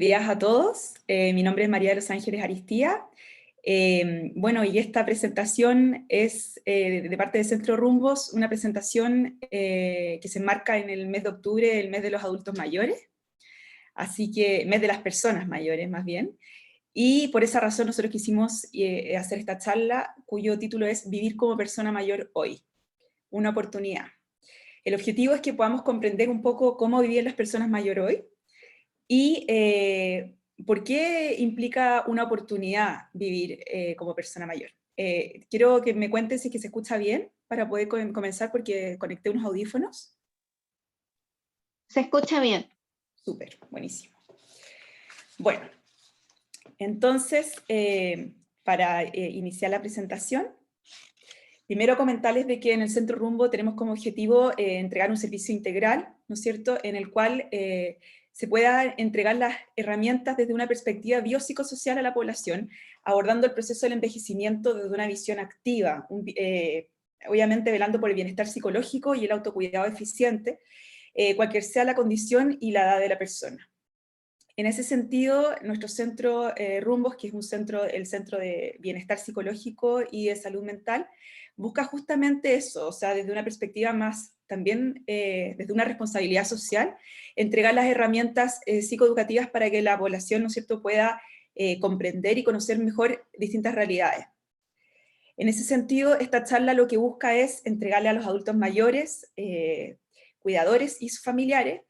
Días a todos, mi nombre es María de los Ángeles Aristía. Bueno, y esta presentación es de parte de Centro Rumbos, una presentación que se enmarca en el mes de octubre, el mes de los adultos mayores, así que mes de las personas mayores más bien, y por esa razón nosotros quisimos hacer esta charla cuyo título es Vivir como persona mayor hoy, una oportunidad. El objetivo es que podamos comprender un poco cómo vivían las personas mayores hoy, y ¿por qué implica una oportunidad vivir como persona mayor? Quiero que me cuentes si es que se escucha bien para poder comenzar porque conecté unos audífonos. Se escucha bien. Súper, buenísimo. Bueno, entonces, para iniciar la presentación, primero comentarles de que en el Centro Rumbo tenemos como objetivo entregar un servicio integral, ¿no es cierto?, en el cual se puedan entregar las herramientas desde una perspectiva biopsicosocial a la población, abordando el proceso del envejecimiento desde una visión activa, obviamente velando por el bienestar psicológico y el autocuidado eficiente, cualquier sea la condición y la edad de la persona. En ese sentido, nuestro centro Rumbos, que es el centro de bienestar psicológico y de salud mental, busca justamente eso, o sea, desde una perspectiva más, también desde una responsabilidad social, entregar las herramientas psicoeducativas para que la población, ¿no es cierto?, pueda comprender y conocer mejor distintas realidades. En ese sentido, esta charla lo que busca es entregarle a los adultos mayores, cuidadores y sus familiares,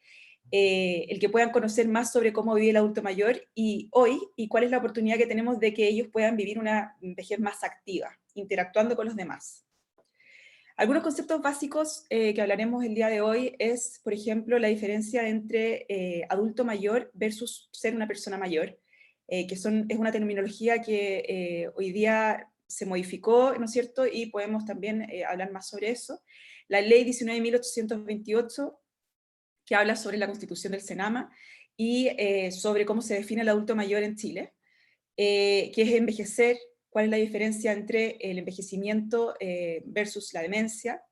el que puedan conocer más sobre cómo vive el adulto mayor y hoy, y cuál es la oportunidad que tenemos de que ellos puedan vivir una vejez más activa, interactuando con los demás. Algunos conceptos básicos que hablaremos el día de hoy es, por ejemplo, la diferencia entre adulto mayor versus ser una persona mayor, es una terminología que hoy día se modificó, ¿no es cierto?, y podemos también hablar más sobre eso. La ley 19.828, que habla sobre la constitución del CENAMA y sobre cómo se define el adulto mayor en Chile, que es envejecer, cuál es la diferencia entre el envejecimiento versus la demencia,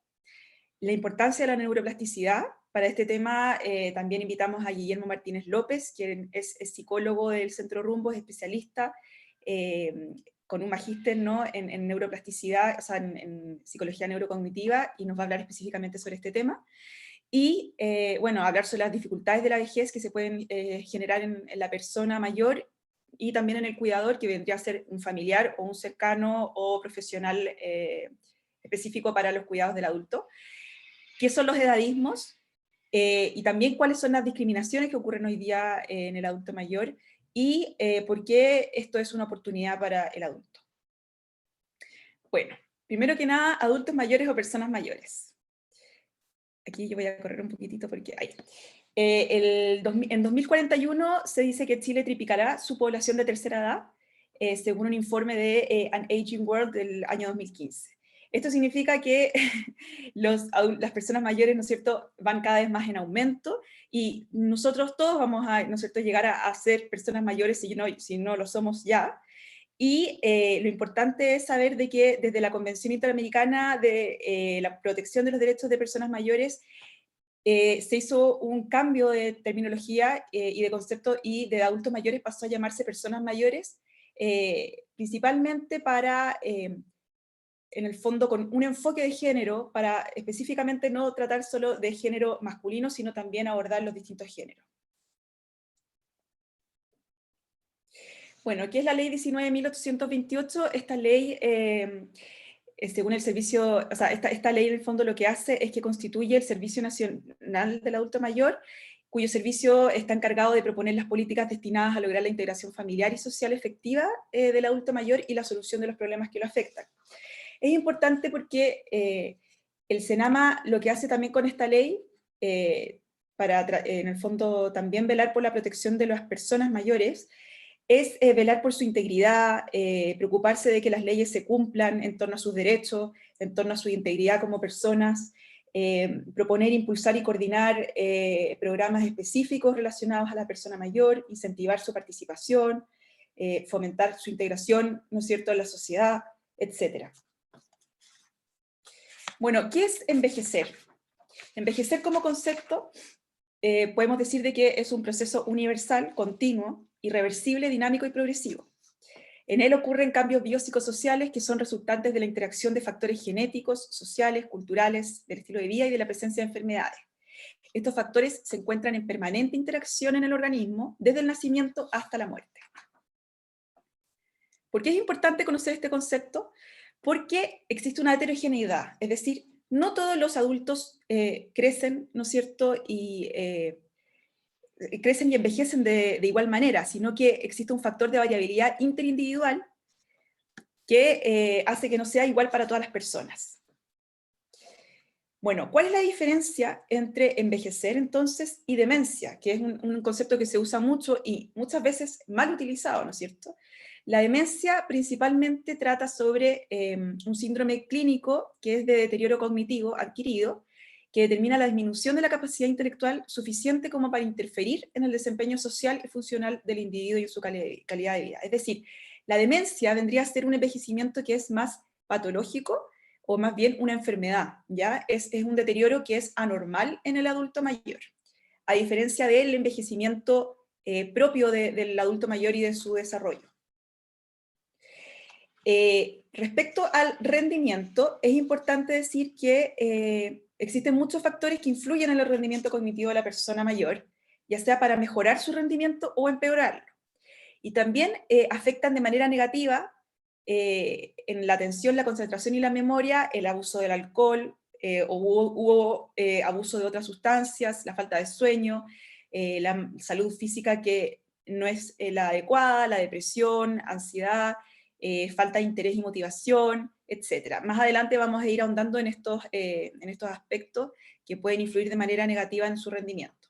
la importancia de la neuroplasticidad. Para este tema también invitamos a Guillermo Martínez López, quien es psicólogo del Centro Rumbo, es especialista con un magíster, ¿no?, en neuroplasticidad, o sea, en psicología neurocognitiva, y nos va a hablar específicamente sobre este tema. Y, bueno, hablar sobre las dificultades de la vejez que se pueden generar en la persona mayor y también en el cuidador, que vendría a ser un familiar o un cercano o profesional específico para los cuidados del adulto. ¿Qué son los edadismos? Y también cuáles son las discriminaciones que ocurren hoy día en el adulto mayor y por qué esto es una oportunidad para el adulto. Bueno, primero que nada, adultos mayores o personas mayores. Aquí yo voy a correr un poquitito porque ahí. En 2041 se dice que Chile triplicará su población de tercera edad, según un informe de An Aging World del año 2015. Esto significa que las personas mayores, ¿no es cierto?, van cada vez más en aumento y nosotros todos vamos a, ¿no es cierto?, llegar a ser personas mayores si no lo somos ya. Y lo importante es saber de que desde la Convención Interamericana de la Protección de los Derechos de Personas Mayores se hizo un cambio de terminología y de concepto, y de adultos mayores pasó a llamarse personas mayores, principalmente para, en el fondo, con un enfoque de género, para específicamente no tratar solo de género masculino, sino también abordar los distintos géneros. Bueno, ¿qué es la ley 19.828? Esta ley, según el servicio, o sea, esta ley en el fondo lo que hace es que constituye el Servicio Nacional del Adulto Mayor, cuyo servicio está encargado de proponer las políticas destinadas a lograr la integración familiar y social efectiva del adulto mayor y la solución de los problemas que lo afectan. Es importante porque el CENAMA lo que hace también con esta ley, para en el fondo también velar por la protección de las personas mayores, es velar por su integridad, preocuparse de que las leyes se cumplan en torno a sus derechos, en torno a su integridad como personas, proponer, impulsar y coordinar programas específicos relacionados a la persona mayor, incentivar su participación, fomentar su integración, ¿no es cierto?, en la sociedad, etc. Bueno, ¿qué es envejecer? Envejecer como concepto, podemos decir de que es un proceso universal, continuo, irreversible, dinámico y progresivo. En él ocurren cambios biopsicosociales que son resultantes de la interacción de factores genéticos, sociales, culturales, del estilo de vida y de la presencia de enfermedades. Estos factores se encuentran en permanente interacción en el organismo desde el nacimiento hasta la muerte. ¿Por qué es importante conocer este concepto? Porque existe una heterogeneidad, es decir, no todos los adultos crecen, ¿no es cierto?, crecen y envejecen de igual manera, sino que existe un factor de variabilidad interindividual que hace que no sea igual para todas las personas. Bueno, ¿cuál es la diferencia entre envejecer entonces y demencia? Que es un concepto que se usa mucho y muchas veces mal utilizado, ¿no es cierto? La demencia principalmente trata sobre un síndrome clínico que es de deterioro cognitivo adquirido, que determina la disminución de la capacidad intelectual suficiente como para interferir en el desempeño social y funcional del individuo y en su calidad de vida. Es decir, la demencia vendría a ser un envejecimiento que es más patológico, o más bien una enfermedad, ¿ya? Es un deterioro que es anormal en el adulto mayor, a diferencia del envejecimiento propio del adulto mayor y de su desarrollo. Respecto al rendimiento, es importante decir que existen muchos factores que influyen en el rendimiento cognitivo de la persona mayor, ya sea para mejorar su rendimiento o empeorarlo. Y también afectan de manera negativa en la atención, la concentración y la memoria, el abuso del alcohol, o hubo abuso de otras sustancias, la falta de sueño, la salud física que no es la adecuada, la depresión, ansiedad, falta de interés y motivación, etc. Más adelante vamos a ir ahondando en estos aspectos que pueden influir de manera negativa en su rendimiento.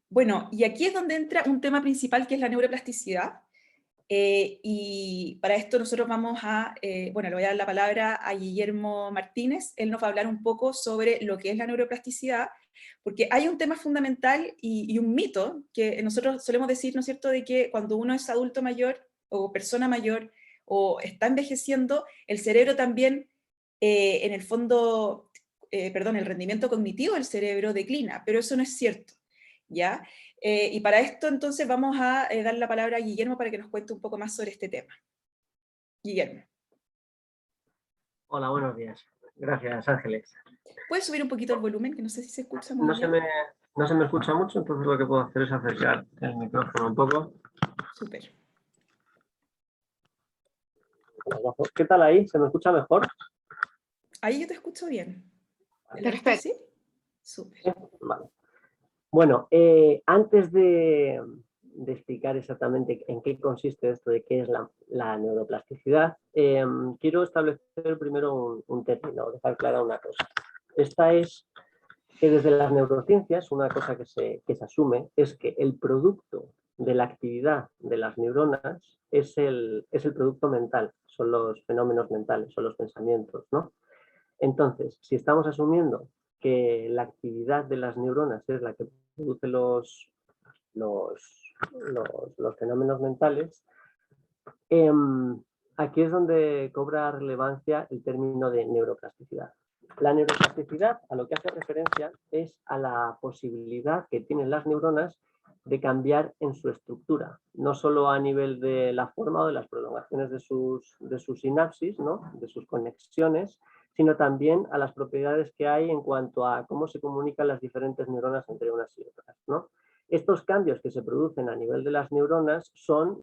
Bueno, y aquí es donde entra un tema principal que es la neuroplasticidad. Y para esto nosotros vamos a, bueno, le voy a dar la palabra a Guillermo Martínez. Él nos va a hablar un poco sobre lo que es la neuroplasticidad, porque hay un tema fundamental y un mito que nosotros solemos decir, ¿no es cierto?, de que cuando uno es adulto mayor o persona mayor o está envejeciendo, el cerebro también, en el fondo, perdón, el rendimiento cognitivo del cerebro declina, pero eso no es cierto, ¿ya? Y para esto entonces vamos a dar la palabra a Guillermo para que nos cuente un poco más sobre este tema. Guillermo. Hola, buenos días. Gracias, Ángeles. ¿Puedes subir un poquito el volumen? Que no sé si se escucha muy No bien. se me escucha mucho, entonces lo que puedo hacer es acercar el micrófono un poco. Súper. ¿Qué tal ahí? ¿Se me escucha mejor? Ahí yo te escucho bien. Perfecto. ¿Sí? Súper. Sí, vale. Bueno, antes de explicar exactamente en qué consiste esto de qué es la neuroplasticidad, quiero establecer primero un término, dejar clara una cosa. Esta es que desde las neurociencias una cosa que se asume es que el producto de la actividad de las neuronas es el producto mental, son los fenómenos mentales, son los pensamientos, ¿no? Entonces, si estamos asumiendo que la actividad de las neuronas es la que produce los fenómenos mentales, aquí es donde cobra relevancia el término de neuroplasticidad. La neuroplasticidad a lo que hace referencia es a la posibilidad que tienen las neuronas de cambiar en su estructura, no solo a nivel de la forma o de las prolongaciones de sus sinapsis, ¿no?, de sus conexiones, sino también a las propiedades que hay en cuanto a cómo se comunican las diferentes neuronas entre unas y otras, ¿no? Estos cambios que se producen a nivel de las neuronas son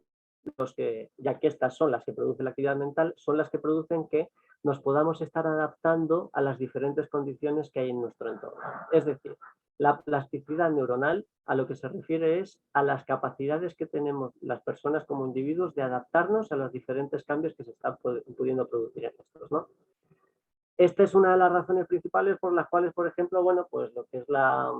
los que, ya que estas son las que producen la actividad mental, son las que producen que nos podamos estar adaptando a las diferentes condiciones que hay en nuestro entorno. Es decir, la plasticidad neuronal a lo que se refiere es a las capacidades que tenemos las personas como individuos de adaptarnos a los diferentes cambios que se están pudiendo producir en nosotros, ¿no? Esta es una de las razones principales por las cuales, por ejemplo, bueno, pues lo que es la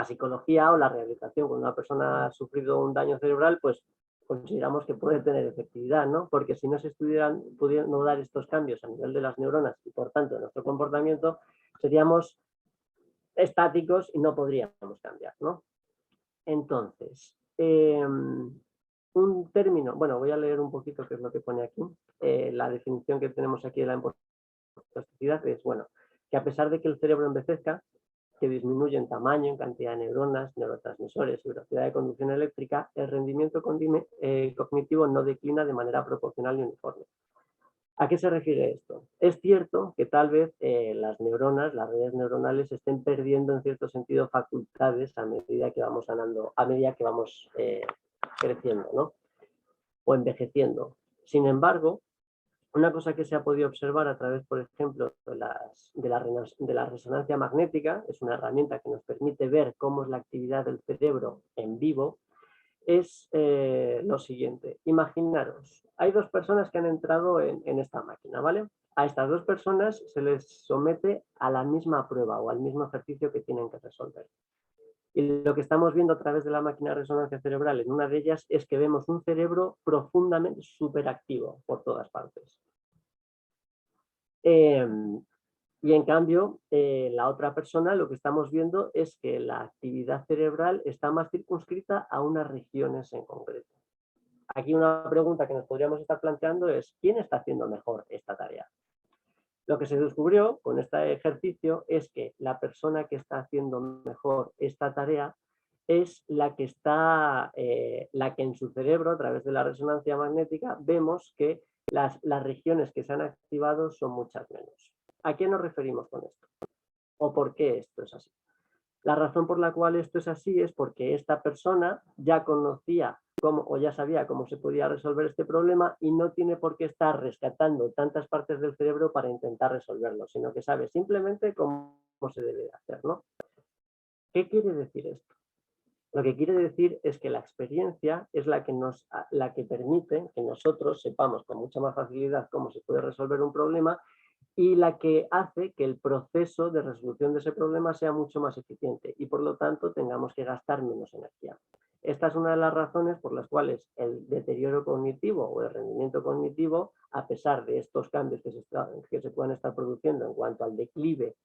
psicología o la rehabilitación, cuando una persona ha sufrido un daño cerebral, pues consideramos que puede tener efectividad, ¿no? Porque si no se estuvieran pudiendo dar estos cambios a nivel de las neuronas y por tanto de nuestro comportamiento, seríamos estáticos y no podríamos cambiar, ¿no? Entonces, un término, bueno, voy a leer un poquito qué es lo que pone aquí. La definición que tenemos aquí de la plasticidad es, bueno, que a pesar de que el cerebro envejezca, que disminuye en tamaño, en cantidad de neuronas, neurotransmisores y velocidad de conducción eléctrica, el rendimiento cognitivo no declina de manera proporcional y uniforme. ¿A qué se refiere esto? Es cierto que tal vez las neuronas, las redes neuronales, estén perdiendo en cierto sentido facultades a medida que vamos creciendo, ¿no? O envejeciendo. Sin embargo, una cosa que se ha podido observar a través, por ejemplo, de la resonancia magnética, es una herramienta que nos permite ver cómo es la actividad del cerebro en vivo, es lo siguiente. Imaginaros, hay dos personas que han entrado en esta máquina, ¿vale? A estas dos personas se les somete a la misma prueba o al mismo ejercicio que tienen que resolver. Y lo que estamos viendo a través de la máquina de resonancia cerebral en una de ellas es que vemos un cerebro profundamente superactivo por todas partes. Y en cambio, la otra persona, lo que estamos viendo es que la actividad cerebral está más circunscrita a unas regiones en concreto. Aquí una pregunta que nos podríamos estar planteando es, ¿quién está haciendo mejor esta tarea? Lo que se descubrió con este ejercicio es que la persona que está haciendo mejor esta tarea es la que en su cerebro, a través de la resonancia magnética, vemos que las regiones que se han activado son muchas menos. ¿A qué nos referimos con esto? ¿O por qué esto es así? La razón por la cual esto es así es porque esta persona ya conocía o ya sabía cómo se podía resolver este problema y no tiene por qué estar rescatando tantas partes del cerebro para intentar resolverlo, sino que sabe simplemente cómo se debe hacer, ¿no? ¿Qué quiere decir esto? Lo que quiere decir es que la experiencia es la que permite que nosotros sepamos con mucha más facilidad cómo se puede resolver un problema y la que hace que el proceso de resolución de ese problema sea mucho más eficiente y por lo tanto tengamos que gastar menos energía. Esta es una de las razones por las cuales el deterioro cognitivo o el rendimiento cognitivo, a pesar de estos cambios que se puedan estar produciendo en cuanto al declive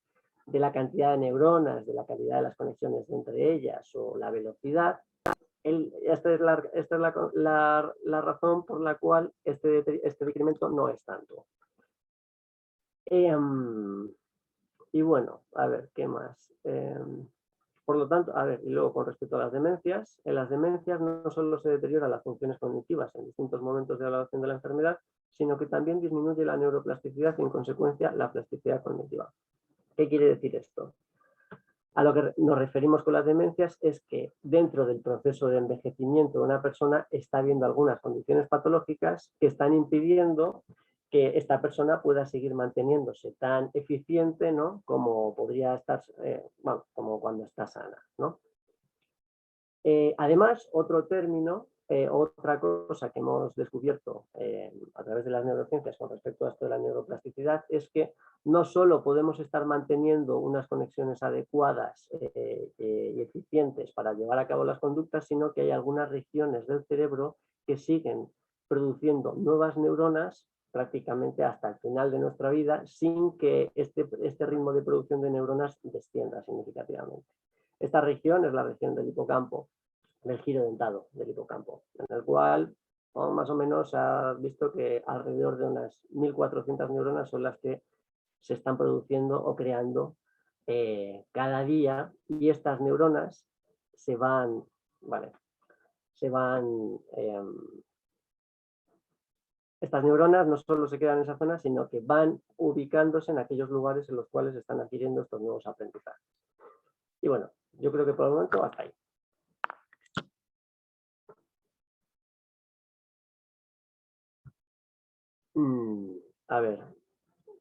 de la cantidad de neuronas, de la calidad de las conexiones entre ellas o la velocidad, esta es la razón por la cual este decremento no es tanto. Y bueno, a ver, ¿qué más? Por lo tanto, a ver, y luego con respecto a las demencias, en las demencias no solo se deterioran las funciones cognitivas en distintos momentos de evaluación de la enfermedad, sino que también disminuye la neuroplasticidad y en consecuencia la plasticidad cognitiva. ¿Qué quiere decir esto? A lo que nos referimos con las demencias es que dentro del proceso de envejecimiento de una persona está habiendo algunas condiciones patológicas que están impidiendo que esta persona pueda seguir manteniéndose tan eficiente, ¿no?, como podría estar, como cuando está sana, ¿no? Además, otro término, otra cosa que hemos descubierto a través de las neurociencias con respecto a esto de la neuroplasticidad es que no solo podemos estar manteniendo unas conexiones adecuadas y eficientes para llevar a cabo las conductas, sino que hay algunas regiones del cerebro que siguen produciendo nuevas neuronas prácticamente hasta el final de nuestra vida sin que este ritmo de producción de neuronas descienda significativamente. Esta región es la región del hipocampo, del giro dentado del hipocampo, en el cual más o menos se ha visto que alrededor de unas 1.400 neuronas son las que se están produciendo o creando cada día, y estas neuronas estas neuronas no solo se quedan en esa zona, sino que van ubicándose en aquellos lugares en los cuales están adquiriendo estos nuevos aprendizajes. Y bueno, yo creo que por el momento hasta ahí. A ver,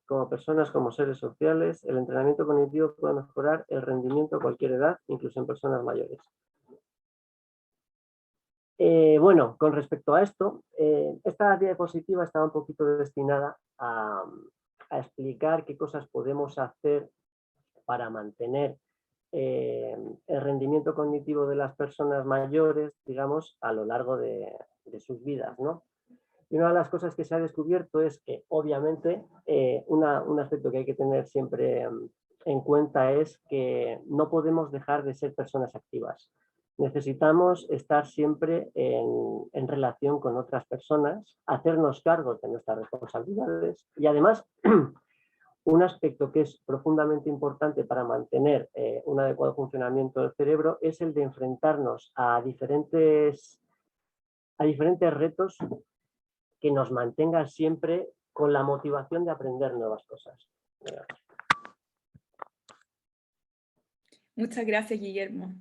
como personas, como seres sociales, el entrenamiento cognitivo puede mejorar el rendimiento a cualquier edad, incluso en personas mayores. Bueno, con respecto a esto, esta diapositiva estaba un poquito destinada a explicar qué cosas podemos hacer para mantener el rendimiento cognitivo de las personas mayores, digamos, a lo largo de sus vidas, ¿no? Y una de las cosas que se ha descubierto es que, obviamente, un aspecto que hay que tener siempre en cuenta es que no podemos dejar de ser personas activas. Necesitamos estar siempre en relación con otras personas, hacernos cargo de nuestras responsabilidades y además Un aspecto que es profundamente importante para mantener un adecuado funcionamiento del cerebro es el de enfrentarnos a diferentes retos que nos mantengan siempre con la motivación de aprender nuevas cosas. Muchas gracias, Guillermo.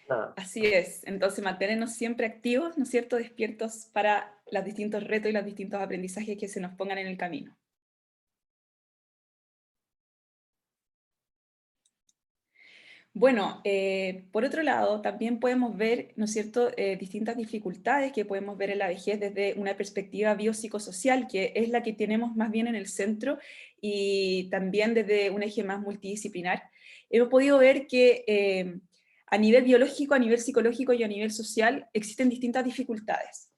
Nada. Así es, entonces mantenernos siempre activos, ¿no es cierto?, despiertos para los distintos retos y los distintos aprendizajes que se nos pongan en el camino. Bueno, por otro lado, también podemos ver, ¿no es cierto?, distintas dificultades que podemos ver en la vejez desde una perspectiva biopsicosocial, que es la que tenemos más bien en el centro, y también desde un eje más multidisciplinar. Hemos podido ver que a nivel biológico, a nivel psicológico y a nivel social existen distintas dificultades.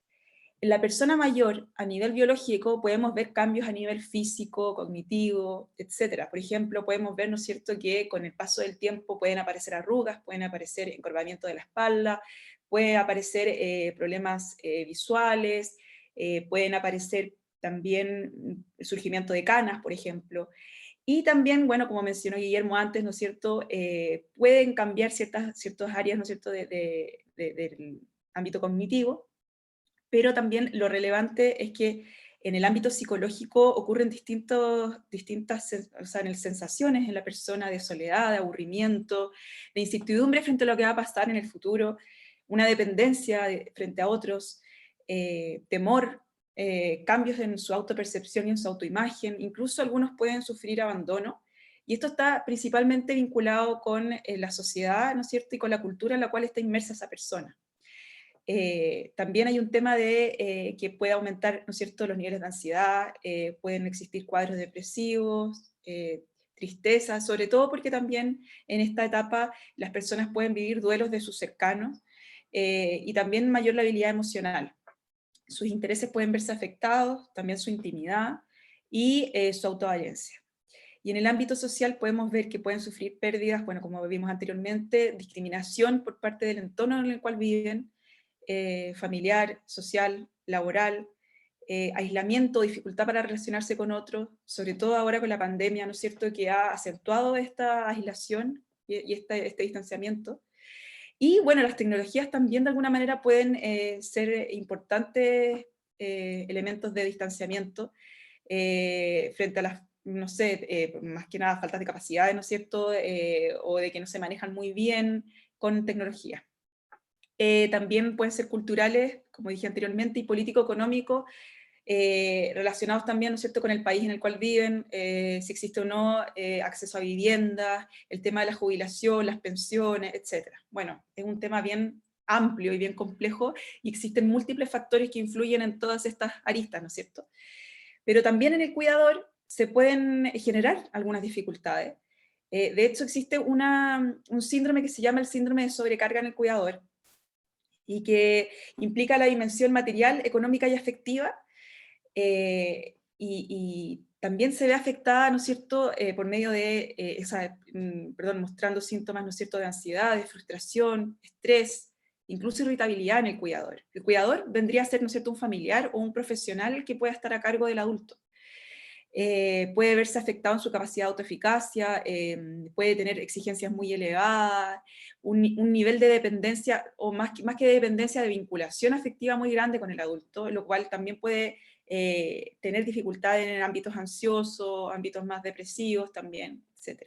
En la persona mayor, a nivel biológico, podemos ver cambios a nivel físico, cognitivo, etc. Por ejemplo, podemos ver, ¿no es cierto?, que con el paso del tiempo pueden aparecer arrugas, pueden aparecer encorvamiento de la espalda, pueden aparecer problemas visuales, pueden aparecer también el surgimiento de canas, por ejemplo. Y también, bueno, como mencionó Guillermo antes, ¿no es cierto?, pueden cambiar ciertas áreas, ¿no es cierto?, del ámbito cognitivo, pero también lo relevante es que en el ámbito psicológico ocurren distintas sensaciones en la persona de soledad, de aburrimiento, de incertidumbre frente a lo que va a pasar en el futuro, una dependencia frente a otros, temor, cambios en su autopercepción y en su autoimagen, incluso algunos pueden sufrir abandono, y esto está principalmente vinculado con la sociedad, ¿no es cierto?, y con la cultura en la cual está inmersa esa persona. También hay un tema de que puede aumentar, ¿no es cierto?, los niveles de ansiedad, pueden existir cuadros depresivos, tristeza, sobre todo porque también en esta etapa las personas pueden vivir duelos de sus cercanos, y también mayor labilidad emocional. Sus intereses pueden verse afectados, también su intimidad y su autovalencia. Y en el ámbito social podemos ver que pueden sufrir pérdidas, bueno, como vimos anteriormente, discriminación por parte del entorno en el cual viven, familiar, social, laboral, aislamiento, dificultad para relacionarse con otros, sobre todo ahora con la pandemia, ¿no es cierto?, que ha acentuado esta aislación y este distanciamiento. Y bueno, las tecnologías también de alguna manera pueden ser importantes elementos de distanciamiento frente a las, no sé, más que nada faltas de capacidades, ¿no es cierto?, o de que no se manejan muy bien con tecnología. También pueden ser culturales, como dije anteriormente, y político-económico, relacionados también, ¿no es cierto?, con el país en el cual viven, si existe o no acceso a vivienda, el tema de la jubilación, las pensiones, etc. Bueno, es un tema bien amplio y bien complejo, y existen múltiples factores que influyen en todas estas aristas, ¿no es cierto? Pero también en el cuidador se pueden generar algunas dificultades. De hecho, existe un síndrome que se llama el síndrome de sobrecarga en el cuidador, y que implica la dimensión material, económica y afectiva, y también se ve afectada, ¿no es cierto?, por medio de mostrando síntomas, ¿no es cierto?, de ansiedad, de frustración, estrés, incluso irritabilidad en el cuidador. El cuidador vendría a ser, ¿no es cierto?, un familiar o un profesional que pueda estar a cargo del adulto. Puede verse afectado en su capacidad de autoeficacia, puede tener exigencias muy elevadas, un nivel de dependencia, o más que de dependencia, de vinculación afectiva muy grande con el adulto, lo cual también puede tener dificultades en ámbitos ansiosos, ámbitos más depresivos también, etc.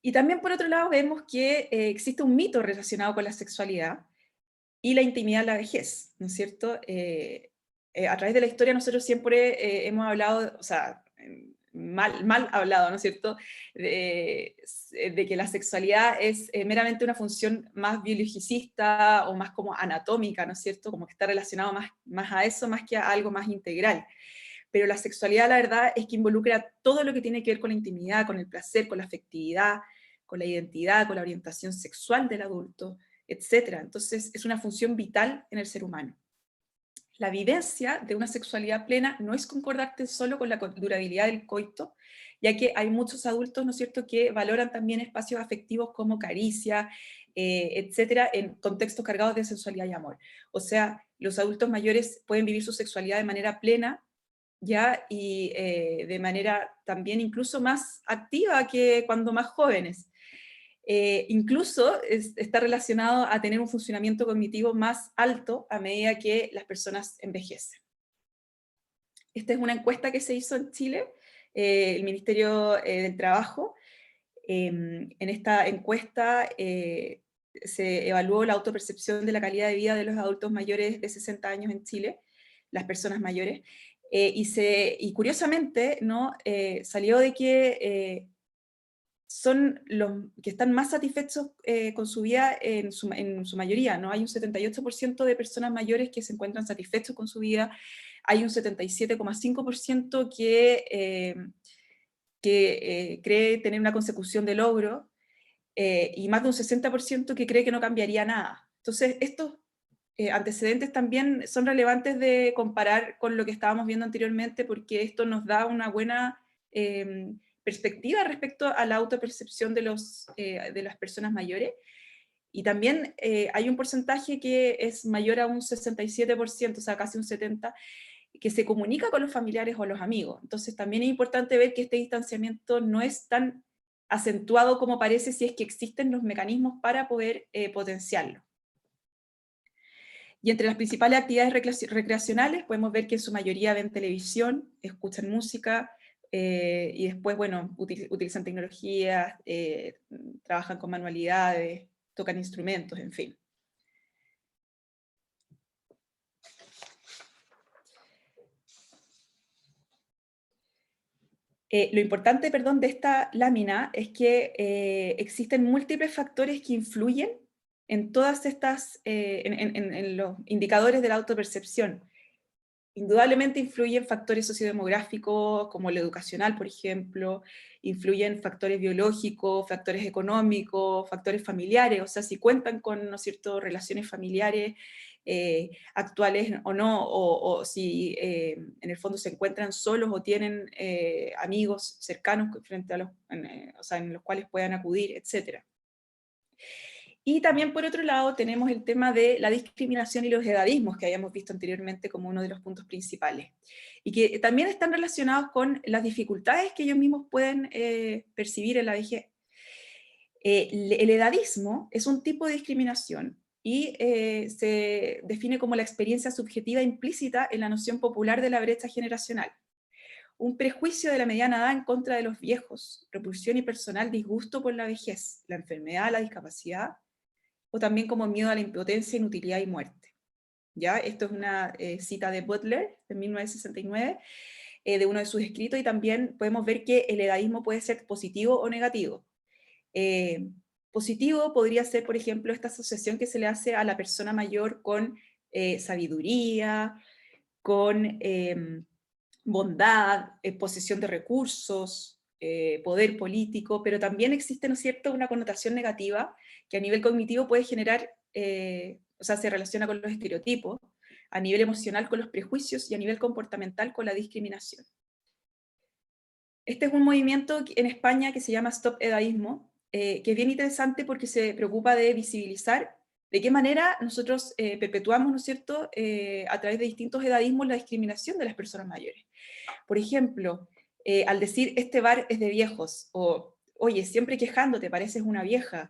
Y también por otro lado vemos que existe un mito relacionado con la sexualidad y la intimidad en la vejez, ¿no es cierto? A través de la historia nosotros siempre hemos hablado, o sea, mal hablado, ¿no es cierto?, de que la sexualidad es meramente una función más biologicista o más como anatómica, ¿no es cierto?, como que está relacionado más a eso, más que a algo más integral. Pero la sexualidad, la verdad, es que involucra todo lo que tiene que ver con la intimidad, con el placer, con la afectividad, con la identidad, con la orientación sexual del adulto, etc. Entonces, es una función vital en el ser humano. La vivencia de una sexualidad plena no es concordante solo con la durabilidad del coito, ya que hay muchos adultos, ¿no es cierto?, que valoran también espacios afectivos como caricia, etcétera, en contextos cargados de sensualidad y amor. O sea, los adultos mayores pueden vivir su sexualidad de manera plena, ¿ya? Y de manera también incluso más activa que cuando más jóvenes. Incluso está relacionado a tener un funcionamiento cognitivo más alto a medida que las personas envejecen. Esta es una encuesta que se hizo en Chile, el Ministerio del Trabajo. En esta encuesta se evaluó la autopercepción de la calidad de vida de los adultos mayores de 60 años en Chile, las personas mayores, y curiosamente, ¿no? Salió de que son los que están más satisfechos con su vida en su mayoría, ¿no? Hay un 78% de personas mayores que se encuentran satisfechos con su vida, hay un 77,5% que cree tener una consecución de logro, y más de un 60% que cree que no cambiaría nada. Entonces, estos antecedentes también son relevantes de comparar con lo que estábamos viendo anteriormente, porque esto nos da una buena perspectiva respecto a la autopercepción de las personas mayores. Y también hay un porcentaje que es mayor a un 67%, o sea, casi un 70%, que se comunica con los familiares o los amigos. Entonces también es importante ver que este distanciamiento no es tan acentuado como parece si es que existen los mecanismos para poder potenciarlo. Y entre las principales actividades recreacionales podemos ver que en su mayoría ven televisión, escuchan música, y después, bueno, utilizan tecnologías, trabajan con manualidades, tocan instrumentos, en fin. Lo importante, perdón, de esta lámina es que existen múltiples factores que influyen en todas estas, en los indicadores de la autopercepción. Indudablemente influyen factores sociodemográficos, como el educacional, por ejemplo, influyen factores biológicos, factores económicos, factores familiares, o sea, si cuentan con, ¿no es cierto?, relaciones familiares actuales o no, o si en el fondo se encuentran solos o tienen amigos cercanos frente a o sea, en los cuales puedan acudir, etc. Y también, por otro lado, tenemos el tema de la discriminación y los edadismos, que habíamos visto anteriormente como uno de los puntos principales, y que también están relacionados con las dificultades que ellos mismos pueden percibir en la vejez. El edadismo es un tipo de discriminación y se define como la experiencia subjetiva implícita en la noción popular de la brecha generacional. Un prejuicio de la mediana edad en contra de los viejos, repulsión y personal disgusto por la vejez, la enfermedad, la discapacidad, o también como miedo a la impotencia, inutilidad y muerte. ¿Ya? Esto es una cita de Butler, de 1969, de uno de sus escritos, y también podemos ver que el edadismo puede ser positivo o negativo. Positivo podría ser, por ejemplo, esta asociación que se le hace a la persona mayor con sabiduría, con bondad, posesión de recursos, poder político, pero también existe, ¿no es cierto?, una connotación negativa que a nivel cognitivo puede generar, o sea, se relaciona con los estereotipos, a nivel emocional con los prejuicios y a nivel comportamental con la discriminación. Este es un movimiento en España que se llama Stop Edadismo, que es bien interesante porque se preocupa de visibilizar de qué manera nosotros perpetuamos, ¿no es cierto?, a través de distintos edadismos la discriminación de las personas mayores. Por ejemplo, al decir este bar es de viejos, o oye, siempre quejándote, pareces una vieja,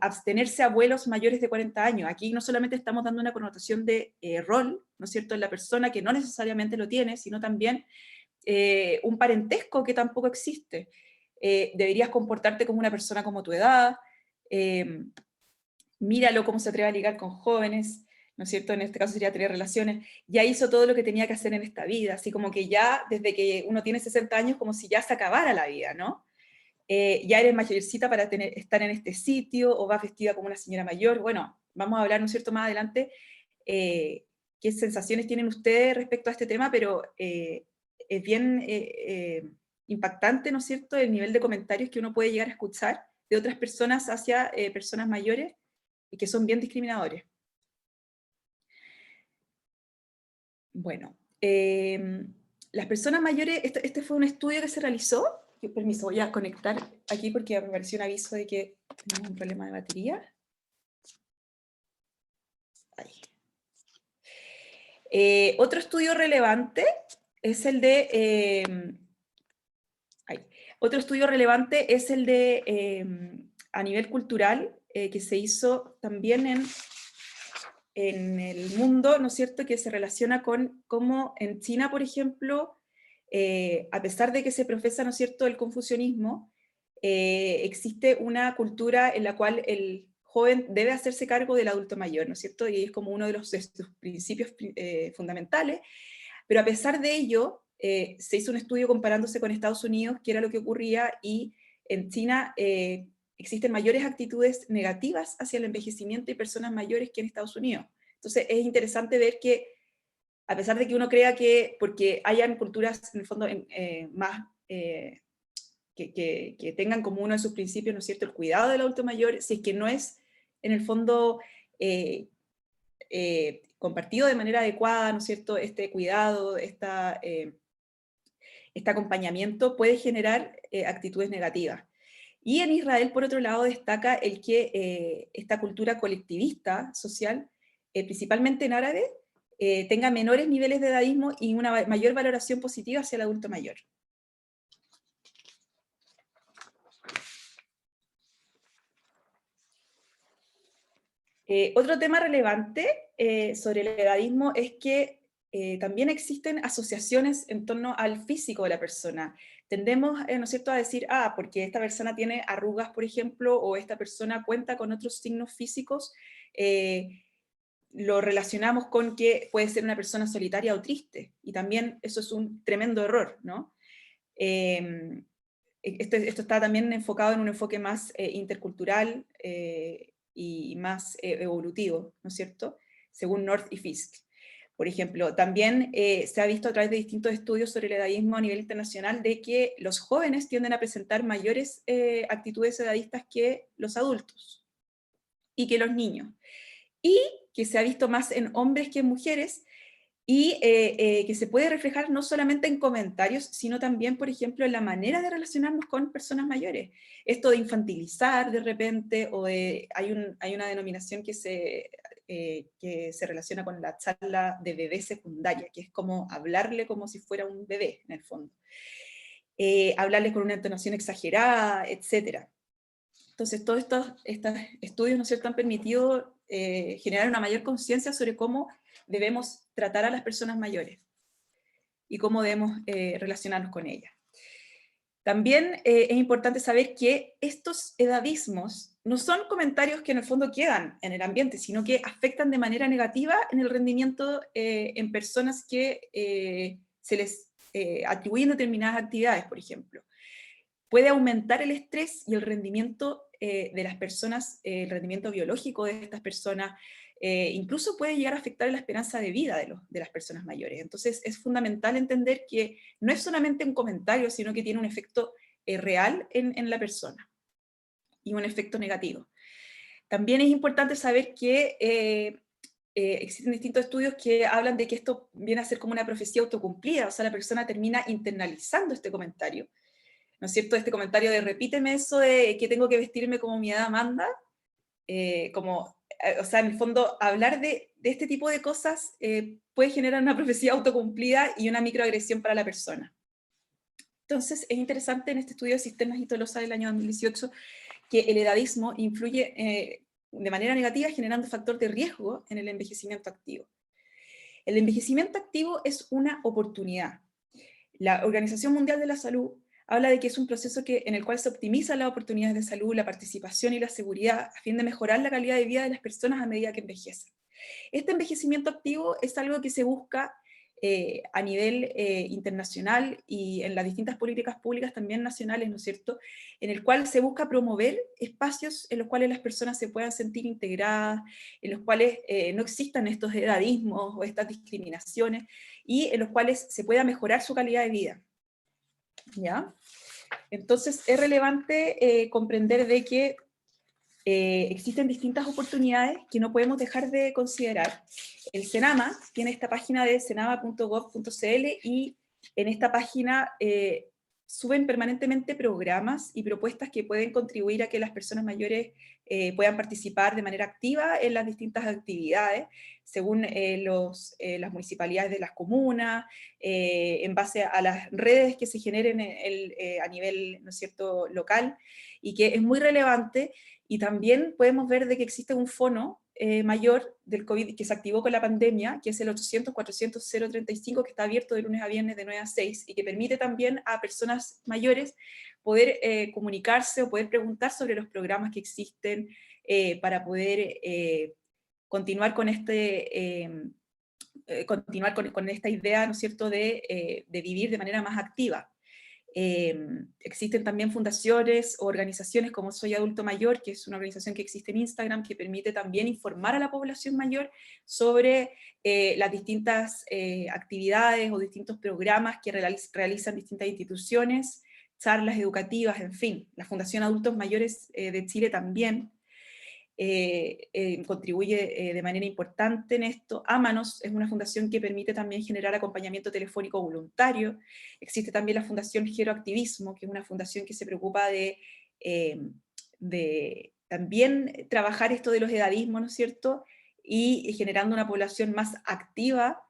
abstenerse a abuelos mayores de 40 años. Aquí no solamente estamos dando una connotación de rol, ¿no es cierto?, en la persona que no necesariamente lo tiene, sino también un parentesco que tampoco existe. Deberías comportarte como una persona como tu edad, míralo cómo se atreve a ligar con jóvenes, ¿no es cierto? En este caso sería tener relaciones, ya hizo todo lo que tenía que hacer en esta vida, así como que ya desde que uno tiene 60 años como si ya se acabara la vida, ¿no? Ya eres mayorcita para estar en este sitio, o vas vestida como una señora mayor. Bueno, vamos a hablar, ¿no es cierto?, más adelante, qué sensaciones tienen ustedes respecto a este tema, pero es bien impactante, ¿no es cierto?, el nivel de comentarios que uno puede llegar a escuchar de otras personas hacia personas mayores, y que son bien discriminadores. Bueno, las personas mayores, este fue un estudio que se realizó. Permiso, voy a conectar aquí porque me apareció un aviso de que tenemos un problema de batería. Ahí. Otro estudio relevante es el de... otro estudio relevante es el de, a nivel cultural, que se hizo también en el mundo, ¿no es cierto?, que se relaciona con cómo en China, por ejemplo, a pesar de que se profesa, ¿no es cierto?, el confucianismo, existe una cultura en la cual el joven debe hacerse cargo del adulto mayor, ¿no es cierto?, y es como uno de sus principios fundamentales, pero a pesar de ello, se hizo un estudio comparándose con Estados Unidos, qué era lo que ocurría, y en China existen mayores actitudes negativas hacia el envejecimiento y personas mayores que en Estados Unidos. Entonces es interesante ver que, a pesar de que uno crea que, porque hayan culturas en el fondo más, que tengan como uno de sus principios, ¿no es cierto?, el cuidado del adulto mayor, si es que no es en el fondo compartido de manera adecuada, ¿no es cierto?, este cuidado, este acompañamiento puede generar actitudes negativas. Y en Israel, por otro lado, destaca el que esta cultura colectivista social, principalmente en árabe, tenga menores niveles de edadismo y una mayor valoración positiva hacia el adulto mayor. Otro tema relevante sobre el edadismo es que también existen asociaciones en torno al físico de la persona. Tendemos, ¿no es cierto?, a decir, porque esta persona tiene arrugas, por ejemplo, o esta persona cuenta con otros signos físicos, lo relacionamos con que puede ser una persona solitaria o triste, y también eso es un tremendo error, ¿no? Esto está también enfocado en un enfoque más intercultural y más evolutivo, ¿no es cierto?, según North y Fisk. Por ejemplo, también se ha visto a través de distintos estudios sobre el edadismo a nivel internacional de que los jóvenes tienden a presentar mayores actitudes edadistas que los adultos y que los niños. Y que se ha visto más en hombres que en mujeres, y que se puede reflejar no solamente en comentarios, sino también, por ejemplo, en la manera de relacionarnos con personas mayores. Esto de infantilizar de repente, o hay una denominación que se relaciona con la charla de bebé secundaria, que es como hablarle como si fuera un bebé, en el fondo. Hablarle con una entonación exagerada, etc. Entonces, todos estos estudios, ¿no es cierto?, han permitido generar una mayor conciencia sobre cómo debemos tratar a las personas mayores y cómo debemos relacionarnos con ellas. También es importante saber que estos edadismos no son comentarios que en el fondo quedan en el ambiente, sino que afectan de manera negativa en el rendimiento en personas que se les atribuyen determinadas actividades, por ejemplo. Puede aumentar el estrés y el rendimiento de las personas, el rendimiento biológico de estas personas, incluso puede llegar a afectar la esperanza de vida de las personas mayores. Entonces es fundamental entender que no es solamente un comentario, sino que tiene un efecto real en la persona, y un efecto negativo. También es importante saber que existen distintos estudios que hablan de que esto viene a ser como una profecía autocumplida, o sea, la persona termina internalizando este comentario, ¿no es cierto?, este comentario de repíteme eso de que tengo que vestirme como mi edad manda, o sea, en el fondo, hablar de este tipo de cosas puede generar una profecía autocumplida y una microagresión para la persona. Entonces, es interesante en este estudio de Cisternas y Tolosa del año 2018 que el edadismo influye de manera negativa, generando factor de riesgo en el envejecimiento activo. El envejecimiento activo es una oportunidad. La Organización Mundial de la Salud habla de que es un proceso en el cual se optimizan las oportunidades de salud, la participación y la seguridad a fin de mejorar la calidad de vida de las personas a medida que envejecen. Este envejecimiento activo es algo que se busca a nivel internacional y en las distintas políticas públicas también nacionales, ¿no es cierto?, en el cual se busca promover espacios en los cuales las personas se puedan sentir integradas, en los cuales no existan estos edadismos o estas discriminaciones, y en los cuales se pueda mejorar su calidad de vida. ¿Ya? Entonces es relevante comprender de que existen distintas oportunidades que no podemos dejar de considerar. El CENAMA tiene esta página de cenama.gov.cl, y en esta página suben permanentemente programas y propuestas que pueden contribuir a que las personas mayores puedan participar de manera activa en las distintas actividades, según las municipalidades de las comunas, en base a las redes que se generen a nivel, ¿no es cierto?, local, y que es muy relevante. Y también podemos ver de que existe un fono mayor del COVID que se activó con la pandemia, que es el 800-400-035, que está abierto de lunes a viernes de 9 a 6, y que permite también a personas mayores poder comunicarse o poder preguntar sobre los programas que existen para poder continuar con continuar con esta idea, ¿no es cierto?, de vivir de manera más activa. Existen también fundaciones o organizaciones como Soy Adulto Mayor, que es una organización que existe en Instagram, que permite también informar a la población mayor sobre las distintas actividades o distintos programas que realizan distintas instituciones, charlas educativas, en fin. La Fundación Adultos Mayores de Chile también contribuye de manera importante en esto. Ámanos es una fundación que permite también generar acompañamiento telefónico voluntario. Existe también la Fundación Geroactivismo, que es una fundación que se preocupa de también trabajar esto de los edadismos, ¿no es cierto?, y generando una población más activa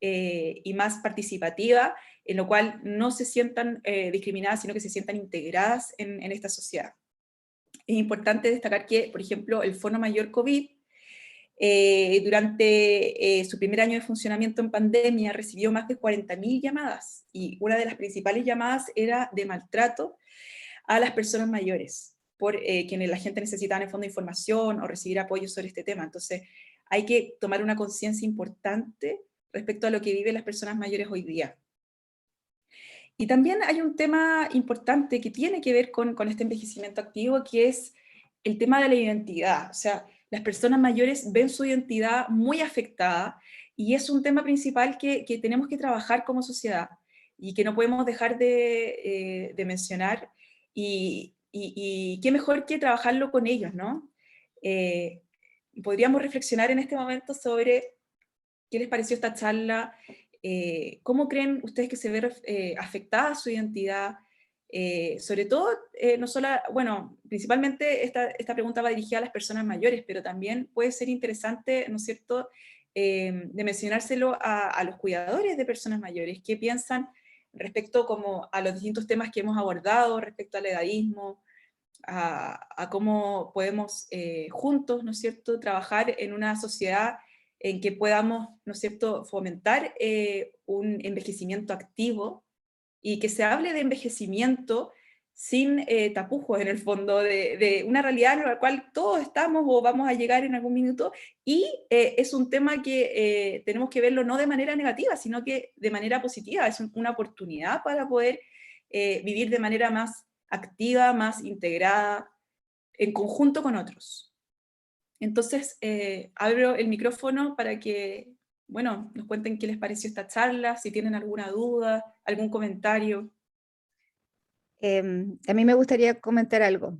y más participativa, en lo cual no se sientan discriminadas, sino que se sientan integradas en esta sociedad. Es importante destacar que, por ejemplo, el Fono Mayor COVID, durante su primer año de funcionamiento en pandemia, recibió más de 40.000 llamadas, y una de las principales llamadas era de maltrato a las personas mayores, por quienes la gente necesitaba en el fondo información o recibir apoyo sobre este tema. Entonces, hay que tomar una conciencia importante respecto a lo que viven las personas mayores hoy día. Y también hay un tema importante que tiene que ver con este envejecimiento activo, que es el tema de la identidad. O sea, las personas mayores ven su identidad muy afectada, y es un tema principal que tenemos que trabajar como sociedad y que no podemos dejar de mencionar. Y qué mejor que trabajarlo con ellos, ¿no? Podríamos reflexionar en este momento sobre qué les pareció esta charla. ¿Cómo creen ustedes que se ve afectada su identidad? Sobre todo, no solo, bueno, principalmente esta pregunta va dirigida a las personas mayores, pero también puede ser interesante, ¿no es cierto?, de mencionárselo a los cuidadores de personas mayores. ¿Qué piensan respecto como a los distintos temas que hemos abordado, respecto al edadismo, a cómo podemos juntos, ¿no es cierto?, trabajar en una sociedad en que podamos, ¿no es cierto?, fomentar un envejecimiento activo, y que se hable de envejecimiento sin tapujos, en el fondo, de una realidad en la cual todos estamos o vamos a llegar en algún minuto, y es un tema que tenemos que verlo no de manera negativa, sino que de manera positiva. Es una oportunidad para poder vivir de manera más activa, más integrada, en conjunto con otros. Entonces, abro el micrófono para que, bueno, nos cuenten qué les pareció esta charla, si tienen alguna duda, algún comentario. A mí me gustaría comentar algo.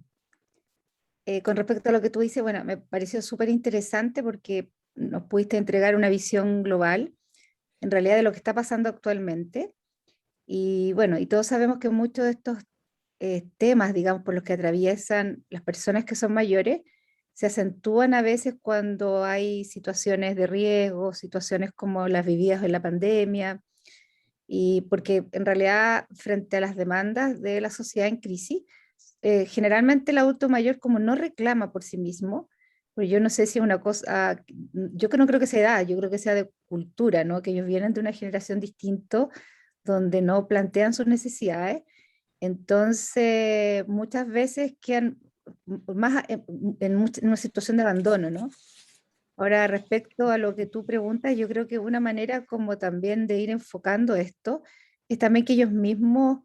Con respecto a lo que tú dices, bueno, me pareció súper interesante porque nos pudiste entregar una visión global, en realidad, de lo que está pasando actualmente. Y bueno, y todos sabemos que muchos de estos temas, digamos, por los que atraviesan las personas que son mayores, se acentúan a veces cuando hay situaciones de riesgo, situaciones como las vividas en la pandemia, y porque en realidad, frente a las demandas de la sociedad en crisis, generalmente el adulto mayor, como no reclama por sí mismo, pues yo no sé si es una cosa, yo que no creo que sea edad, yo creo que sea de cultura, ¿no? Que ellos vienen de una generación distinta donde no plantean sus necesidades. Entonces muchas veces quedan más en una situación de abandono, ¿no? Ahora, respecto a lo que tú preguntas, yo creo que una manera como también de ir enfocando esto es también que ellos mismos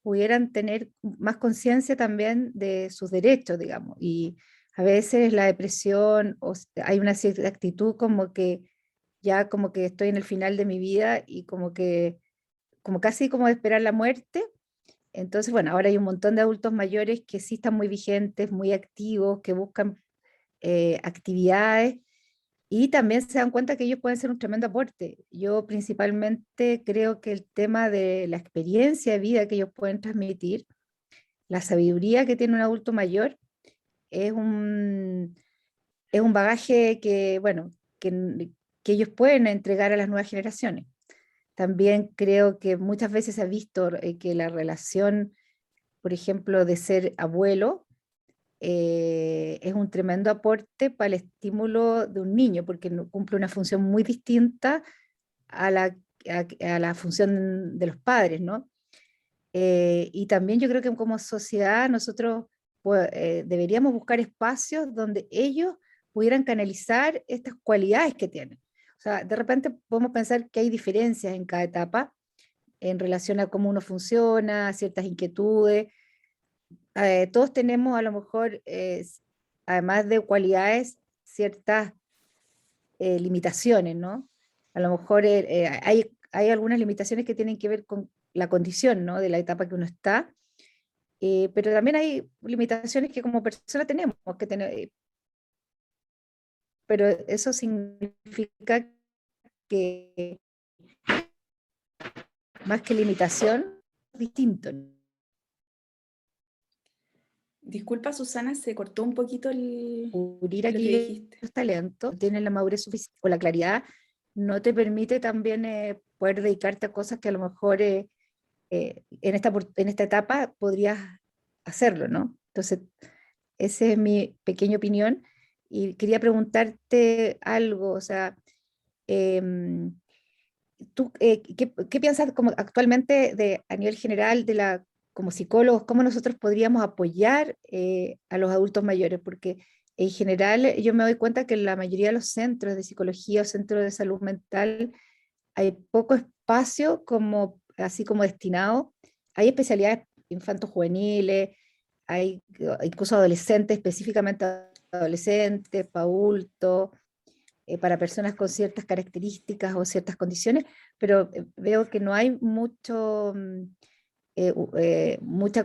pudieran tener más conciencia también de sus derechos, digamos. Y a veces la depresión, hay una cierta actitud como que ya como que estoy en el final de mi vida y como que, como casi como de esperar la muerte. Entonces, bueno, ahora hay un montón de adultos mayores que sí están muy vigentes, muy activos, que buscan actividades, Y también se dan cuenta que ellos pueden ser un tremendo aporte. Yo principalmente creo que el tema de la experiencia de vida que ellos pueden transmitir, la sabiduría que tiene un adulto mayor, es es un bagaje que, bueno, que ellos pueden entregar a las nuevas generaciones. También creo que muchas veces se ha visto que la relación, por ejemplo, de ser abuelo, es un tremendo aporte para el estímulo de un niño, porque cumple una función muy distinta a a la función de los padres, ¿no? Y también yo creo que como sociedad nosotros pues, deberíamos buscar espacios donde ellos pudieran canalizar estas cualidades que tienen. O sea, de repente podemos pensar que hay diferencias en cada etapa en relación a cómo uno funciona, ciertas inquietudes. Todos tenemos a lo mejor, además de cualidades, ciertas limitaciones, ¿no? A lo mejor hay algunas limitaciones que tienen que ver con la condición, ¿no? De la etapa que uno está, pero también hay limitaciones que como persona tenemos que tener, pero eso significa que más que limitación, es distinto, ¿no? Disculpa, Susana, se cortó un poquito Descubrir lo que aquellos dijiste. talentos, tienes la madurez suficiente o la claridad, no te permite también poder dedicarte a cosas que a lo mejor en esta etapa podrías hacerlo, ¿no? Entonces, esa es mi pequeña opinión y quería preguntarte algo, o sea, em, ¿tú qué piensas como actualmente a nivel general como psicólogos, cómo nosotros podríamos apoyar a los adultos mayores? Porque en general yo me doy cuenta que en la mayoría de los centros de psicología o centros de salud mental hay poco espacio como, así como destinado. Hay especialidades infantos juveniles, hay incluso adolescentes, específicamente adolescentes, para adultos, para personas con ciertas características o ciertas condiciones, pero veo que no hay mucha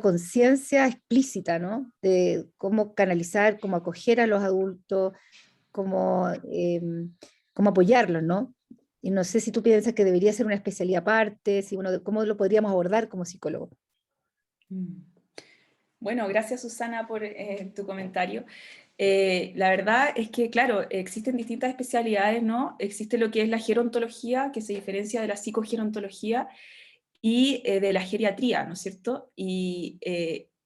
conciencia explícita, ¿no? De cómo canalizar, cómo acoger a los adultos, cómo, cómo apoyarlos, ¿no? Y no sé si tú piensas que debería ser una especialidad aparte, si cómo lo podríamos abordar como psicólogo. Mm. Bueno, gracias Susana por tu comentario. La verdad es que, claro, existen distintas especialidades, ¿no? Existe lo que es la gerontología, que se diferencia de la psicogerontología y de la geriatría, ¿no es cierto? Y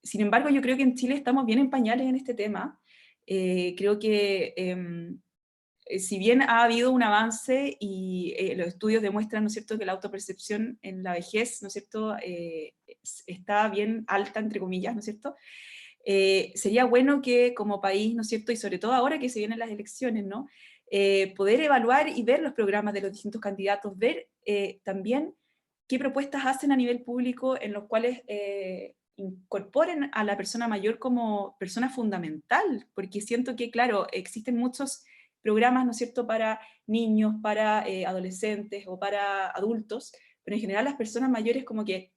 sin embargo, yo creo que en Chile estamos bien en pañales en este tema. Creo que si bien ha habido un avance y los estudios demuestran, ¿no es cierto?, que la autopercepción en la vejez, ¿no es cierto?, está bien alta, entre comillas, ¿no es cierto?, sería bueno que como país, ¿no es cierto?, y sobre todo ahora que se vienen las elecciones, ¿no?, poder evaluar y ver los programas de los distintos candidatos, ver también qué propuestas hacen a nivel público en los cuales incorporen a la persona mayor como persona fundamental, porque siento que, claro, existen muchos programas, ¿no es cierto?, para niños, para adolescentes o para adultos, pero en general las personas mayores como que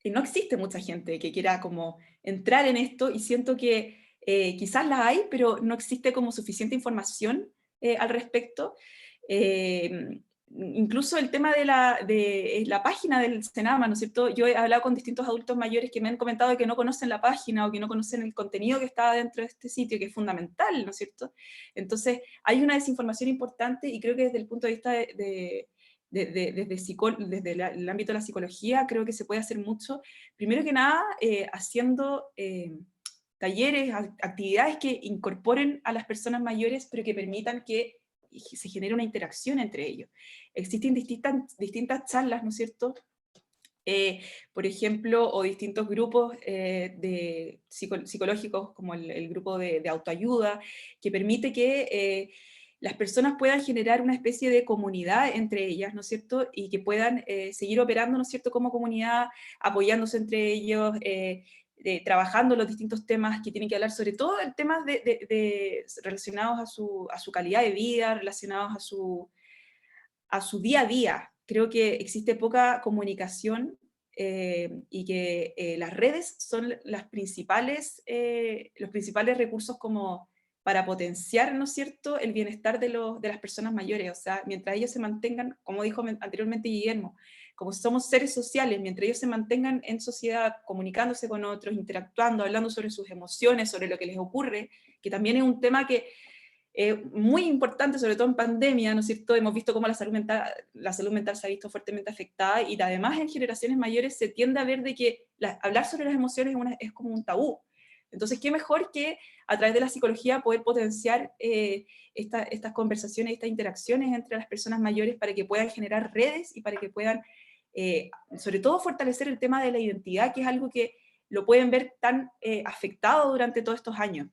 no existe mucha gente que quiera como entrar en esto y siento que quizás la hay, pero no existe como suficiente información al respecto. Eh, Incluso el tema de la página del Senama, ¿no es cierto? Yo he hablado con distintos adultos mayores que me han comentado que no conocen la página o que no conocen el contenido que está dentro de este sitio, que es fundamental, ¿no es cierto? Entonces, hay una desinformación importante y creo que desde el punto de vista desde el ámbito de la psicología, creo que se puede hacer mucho. Primero que nada, haciendo talleres, actividades que incorporen a las personas mayores, pero que permitan que se genere una interacción entre ellos. Existen distintas charlas, ¿no es cierto?, por ejemplo, o distintos grupos psicológicos, como el grupo de autoayuda, que permite que las personas puedan generar una especie de comunidad entre ellas, ¿no es cierto?, y que puedan seguir operando, ¿no es cierto?, como comunidad, apoyándose entre ellos, trabajando los distintos temas que tienen que hablar, sobre todo en temas relacionados a su calidad de vida, relacionados a su día a día. Creo que existe poca comunicación y que las redes son los principales recursos como para potenciar, ¿no es cierto?, el bienestar de las personas mayores. O sea, mientras ellos se mantengan, como dijo anteriormente Guillermo, como somos seres sociales, mientras ellos se mantengan en sociedad, comunicándose con otros, interactuando, hablando sobre sus emociones, sobre lo que les ocurre, que también es un tema que muy importante, sobre todo en pandemia, ¿no es cierto? Hemos visto cómo la salud mental se ha visto fuertemente afectada, y además en generaciones mayores se tiende a ver de que hablar sobre las emociones es como un tabú. Entonces, ¿qué mejor que a través de la psicología poder potenciar estas conversaciones, estas interacciones entre las personas mayores para que puedan generar redes y para que puedan, sobre todo, fortalecer el tema de la identidad, que es algo que lo pueden ver tan afectado durante todos estos años?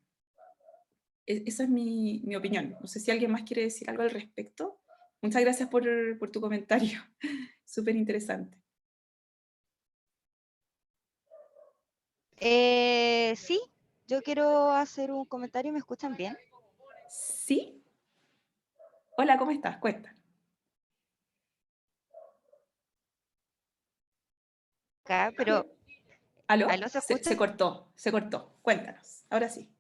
Esa es mi opinión. No sé si alguien más quiere decir algo al respecto. Muchas gracias por tu comentario. Súper interesante. Sí, yo quiero hacer un comentario. ¿Me escuchan bien? ¿Sí? Hola, ¿cómo estás? Cuenta. Acá, pero ¿Aló? ¿aló, se escucha? Se cortó, se cortó. Cuéntanos. Ahora sí.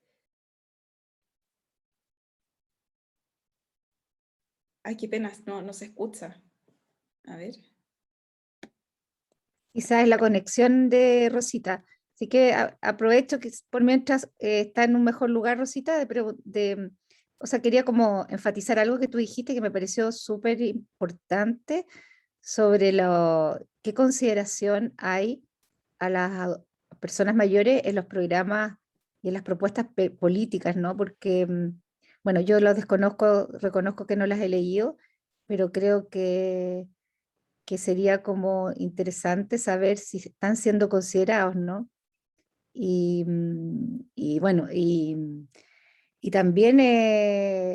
Ay, qué pena, no se escucha. A ver. Quizás es la conexión de Rosita. Así que aprovecho que por mientras está en un mejor lugar, Rosita, o sea, quería como enfatizar algo que tú dijiste que me pareció súper importante sobre qué consideración hay a las personas mayores en los programas y en las propuestas políticas, ¿no? Porque, bueno, yo lo desconozco, reconozco que no las he leído, pero creo que sería como interesante saber si están siendo considerados, ¿no? Y bueno, y también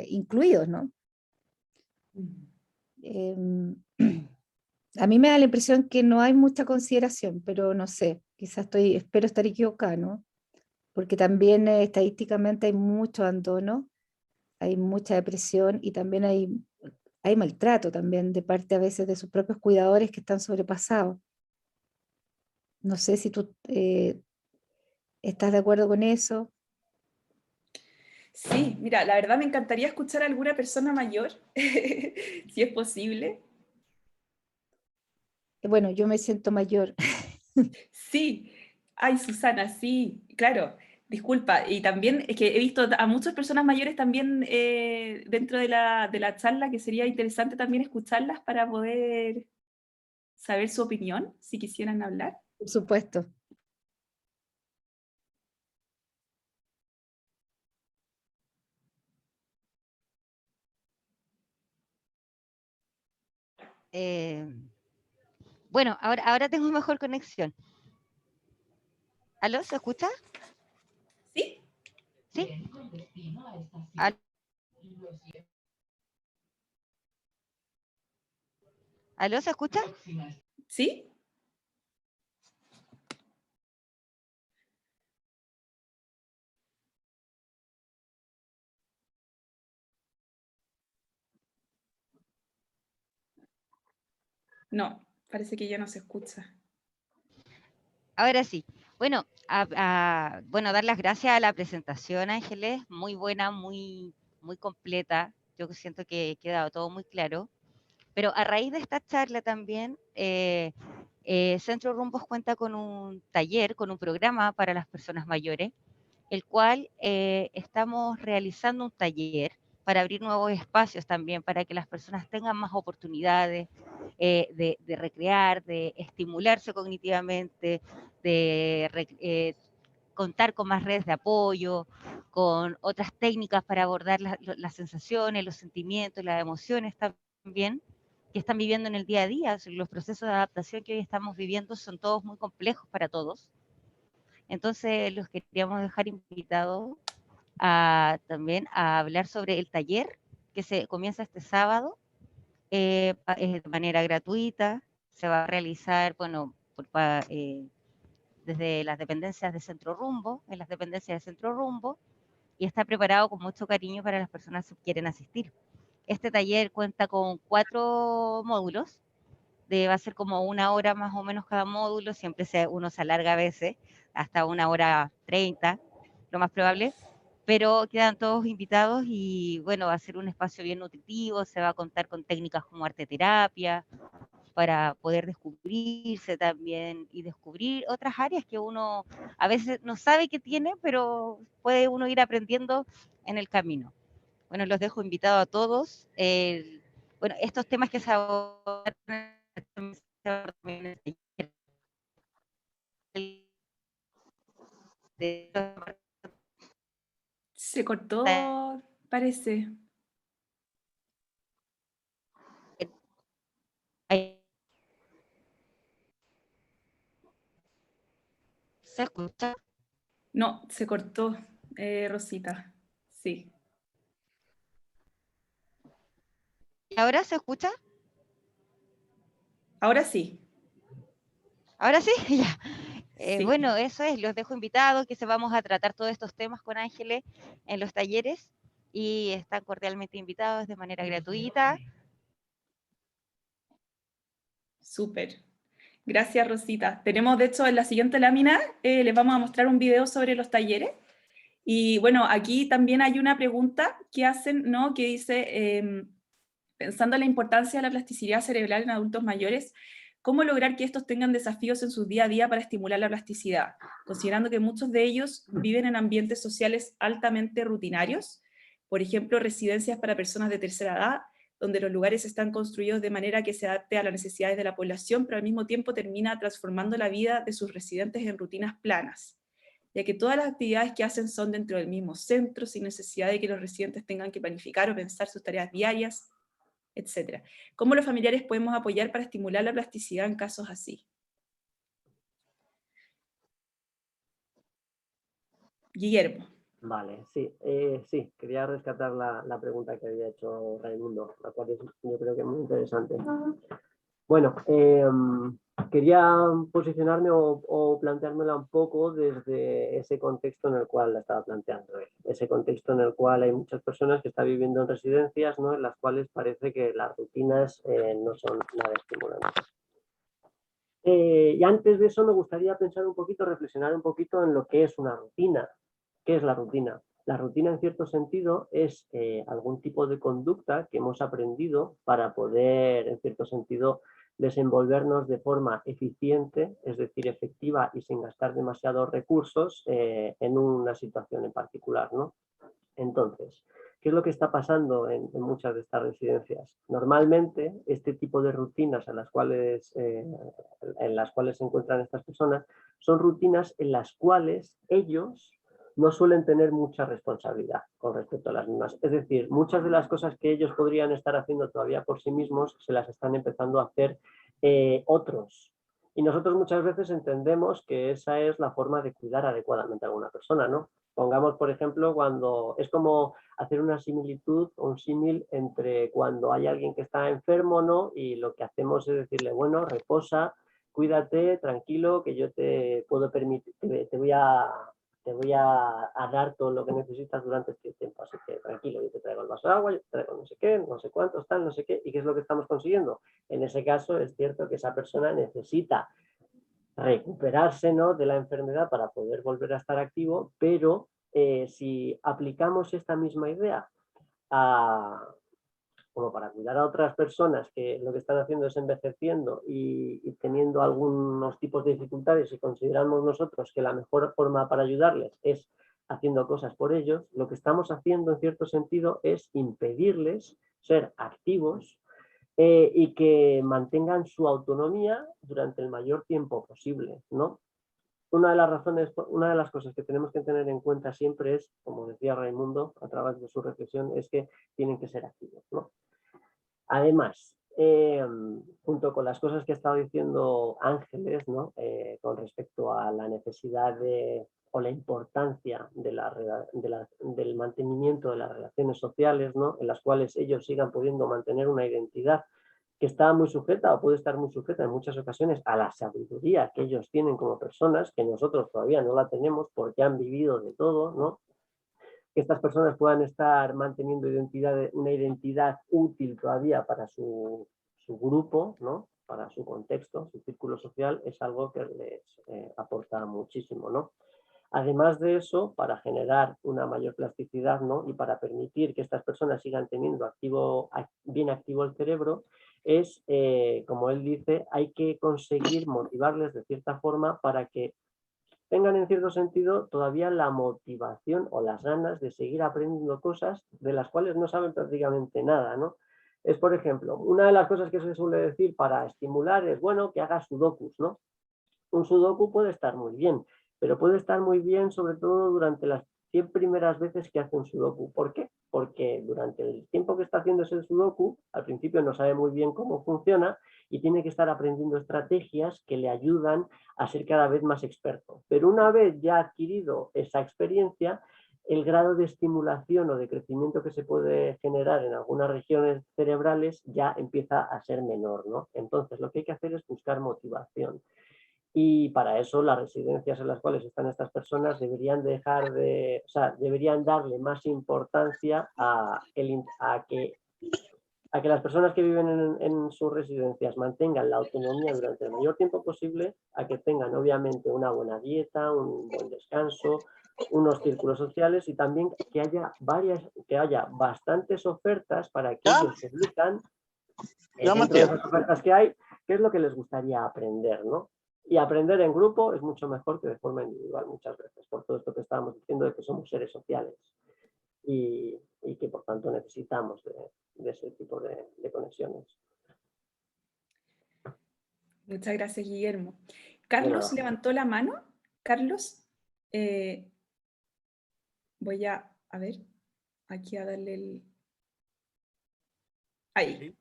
incluidos, ¿no? Em, a mí me da la impresión que no hay mucha consideración, pero no sé, quizás espero estar equivocada, ¿no? Porque también estadísticamente hay mucho abandono, hay mucha depresión y también hay maltrato también de parte a veces de sus propios cuidadores que están sobrepasados. No sé si tú estás de acuerdo con eso. Sí, mira, la verdad me encantaría escuchar a alguna persona mayor, si es posible. Bueno, yo me siento mayor. Sí, ay, Susana, sí, claro, disculpa. Y también es que he visto a muchas personas mayores también dentro de la charla, que sería interesante también escucharlas para poder saber su opinión, si quisieran hablar. Por supuesto. Eh, bueno, ahora tengo mejor conexión. ¿Aló, se escucha? ¿Sí? ¿Sí? ¿Aló, ¿aló, se escucha? ¿Sí? No, parece que ya no se escucha. Ahora sí. Bueno, bueno, dar las gracias a la presentación, Ángeles, muy buena, muy completa. Yo siento que ha quedado todo muy claro. Pero a raíz de esta charla también, Centro Rumbos cuenta con un taller, con un programa para las personas mayores, el cual estamos realizando un taller para abrir nuevos espacios también, para que las personas tengan más oportunidades de recrear, de estimularse cognitivamente, de contar con más redes de apoyo, con otras técnicas para abordar las sensaciones, los sentimientos, las emociones también que están viviendo en el día a día. Los procesos de adaptación que hoy estamos viviendo son todos muy complejos para todos. Entonces los queríamos dejar invitados también a hablar sobre el taller que se comienza este sábado de manera gratuita. Se va a realizar, bueno, desde las dependencias de Centro Rumbo, en las dependencias de Centro Rumbo, y está preparado con mucho cariño para las personas que quieren asistir. Este taller cuenta con 4 módulos, va a ser como 1 hora más o menos cada módulo, siempre uno se alarga a veces, hasta 1 hora 30, lo más probable. pero quedan todos invitados y bueno, va a ser un espacio bien nutritivo, se va a contar con técnicas como arte terapia para poder descubrirse también y descubrir otras áreas que uno a veces no sabe que tiene, pero puede uno ir aprendiendo en el camino. Bueno, los dejo invitados a todos. Bueno, estos temas que se abordan Se cortó, parece. ¿Se escucha? No, se cortó, Rosita. Sí. ¿Y ahora se escucha? Ahora sí. ¿Ahora sí? Ya. Sí. Bueno, eso es, los dejo invitados, que se vamos a tratar todos estos temas con Ángeles en los talleres y están cordialmente invitados de manera gratuita. Súper. Gracias, Rosita. Tenemos, de hecho, en la siguiente lámina, les vamos a mostrar un video sobre los talleres. Y bueno, aquí también hay una pregunta que hacen, ¿no? Que dice, pensando en la importancia de la plasticidad cerebral en adultos mayores, ¿cómo lograr que estos tengan desafíos en su día a día para estimular la plasticidad? Considerando que muchos de ellos viven en ambientes sociales altamente rutinarios, por ejemplo, residencias para personas de tercera edad, donde los lugares están construidos de manera que se adapte a las necesidades de la población, pero al mismo tiempo termina transformando la vida de sus residentes en rutinas planas, ya que todas las actividades que hacen son dentro del mismo centro, sin necesidad de que los residentes tengan que planificar o pensar sus tareas diarias, etc. ¿Cómo los familiares podemos apoyar para estimular la plasticidad en casos así? Guillermo. Vale, sí, sí, quería rescatar la pregunta que había hecho Raimundo, la cual yo creo que es muy interesante. Bueno, quería posicionarme o planteármela un poco desde ese contexto en el cual la estaba planteando él. Ese contexto en el cual hay muchas personas que están viviendo en residencias, ¿no? En las cuales parece que las rutinas no son nada estimulantes. Y antes de eso me gustaría pensar un poquito, reflexionar un poquito en lo que es una rutina. ¿Qué es la rutina? La rutina, en cierto sentido, es algún tipo de conducta que hemos aprendido para poder, en cierto sentido, desenvolvernos de forma eficiente, es decir, efectiva y sin gastar demasiados recursos en una situación en particular, ¿no? Entonces, ¿qué es lo que está pasando en muchas de estas residencias? Normalmente, este tipo de rutinas en las cuales se encuentran estas personas son rutinas en las cuales ellos no suelen tener mucha responsabilidad con respecto a las mismas. Es decir, muchas de las cosas que ellos podrían estar haciendo todavía por sí mismos se las están empezando a hacer otros. Y nosotros muchas veces entendemos que esa es la forma de cuidar adecuadamente a alguna persona, ¿no? Pongamos, por ejemplo, cuando es como hacer una similitud o un símil entre cuando hay alguien que está enfermo, ¿no? Y lo que hacemos es decirle, bueno, reposa, cuídate, tranquilo, que yo te puedo permitir, te voy a dar todo lo que necesitas durante este tiempo. Así que tranquilo, yo te traigo el vaso de agua, yo te traigo no sé qué, no sé cuántos, tal, no sé qué. ¿Y qué es lo que estamos consiguiendo? En ese caso es cierto que esa persona necesita recuperarse, ¿no?, de la enfermedad para poder volver a estar activo, pero si aplicamos esta misma idea como para cuidar a otras personas que lo que están haciendo es envejeciendo y teniendo algunos tipos de dificultades y consideramos nosotros que la mejor forma para ayudarles es haciendo cosas por ellos, lo que estamos haciendo en cierto sentido es impedirles ser activos y que mantengan su autonomía durante el mayor tiempo posible, ¿no? Una de las razones, una de las cosas que tenemos que tener en cuenta siempre es, como decía Raimundo a través de su reflexión, es que tienen que ser activos, ¿no? Además, junto con las cosas que ha estado diciendo Ángeles, ¿no? Con respecto a la necesidad o la importancia del mantenimiento de las relaciones sociales, ¿no? En las cuales ellos sigan pudiendo mantener una identidad que está muy sujeta o puede estar muy sujeta en muchas ocasiones a la sabiduría que ellos tienen como personas, que nosotros todavía no la tenemos porque han vivido de todo, ¿no? Que estas personas puedan estar manteniendo una identidad útil todavía para su grupo, ¿no? Para su contexto, su círculo social, es algo que les aporta muchísimo, ¿no? Además de eso, para generar una mayor plasticidad, ¿no? Y para permitir que estas personas sigan teniendo bien activo el cerebro, es, como él dice, hay que conseguir motivarles de cierta forma para que tengan en cierto sentido todavía la motivación o las ganas de seguir aprendiendo cosas de las cuales no saben prácticamente nada, ¿no? Es, por ejemplo, una de las cosas que se suele decir para estimular es, bueno, que hagas sudokus, ¿no? Un sudoku puede estar muy bien, pero puede estar muy bien sobre todo durante las 100 primeras veces que hace un sudoku. ¿Por qué? Porque durante el tiempo que está haciendo ese sudoku, al principio no sabe muy bien cómo funciona y tiene que estar aprendiendo estrategias que le ayudan a ser cada vez más experto. Pero una vez ya adquirido esa experiencia, el grado de estimulación o de crecimiento que se puede generar en algunas regiones cerebrales ya empieza a ser menor, ¿no? Entonces, lo que hay que hacer es buscar motivación. Y para eso las residencias en las cuales están estas personas deberían deberían darle más importancia a que las personas que viven en sus residencias mantengan la autonomía durante el mayor tiempo posible, a que tengan obviamente una buena dieta, un buen descanso, unos círculos sociales y también que haya bastantes ofertas para que ellos se elijan dentro de esas ofertas que hay, qué es lo que les gustaría aprender, ¿no? Y aprender en grupo es mucho mejor que de forma individual muchas veces, por todo esto que estábamos diciendo de que somos seres sociales y que por tanto necesitamos de ese tipo de conexiones. Muchas gracias, Guillermo. Carlos levantó la mano. Carlos, voy a ver, aquí a darle el... Ahí,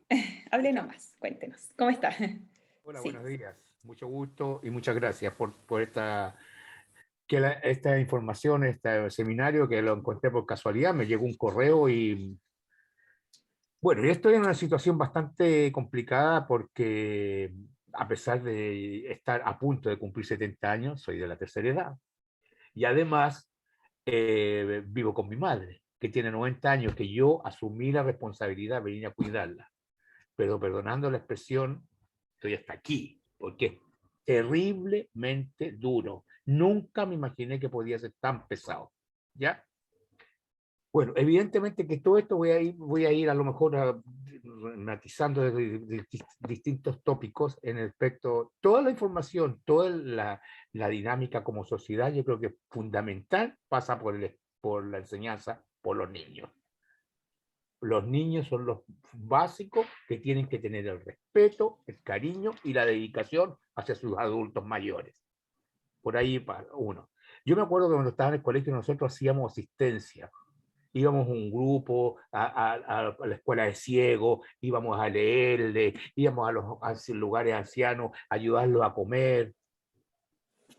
hable nomás, cuéntenos. ¿Cómo está? Hola, Sí. buenos días. Mucho gusto y muchas gracias por esta información, este seminario que lo encontré por casualidad. Me llegó un correo y bueno, yo estoy en una situación bastante complicada porque a pesar de estar a punto de cumplir 70 años, soy de la tercera edad y además vivo con mi madre, que tiene 90 años, que yo asumí la responsabilidad de venir a cuidarla. Pero perdonando la expresión, estoy hasta aquí, porque es terriblemente duro. Nunca me imaginé que podía ser tan pesado, ¿ya? Bueno, evidentemente que todo esto voy a ir a lo mejor matizando de distintos tópicos en el aspecto, toda la información, toda la dinámica como sociedad, yo creo que es fundamental, pasa por la enseñanza, por los niños. Los niños son los básicos que tienen que tener el respeto, el cariño y la dedicación hacia sus adultos mayores. Por ahí para uno. Yo me acuerdo que cuando estaba en el colegio nosotros hacíamos asistencia. Íbamos un grupo a la escuela de ciegos, íbamos a leerle, íbamos a los lugares ancianos, a ayudarlos a comer.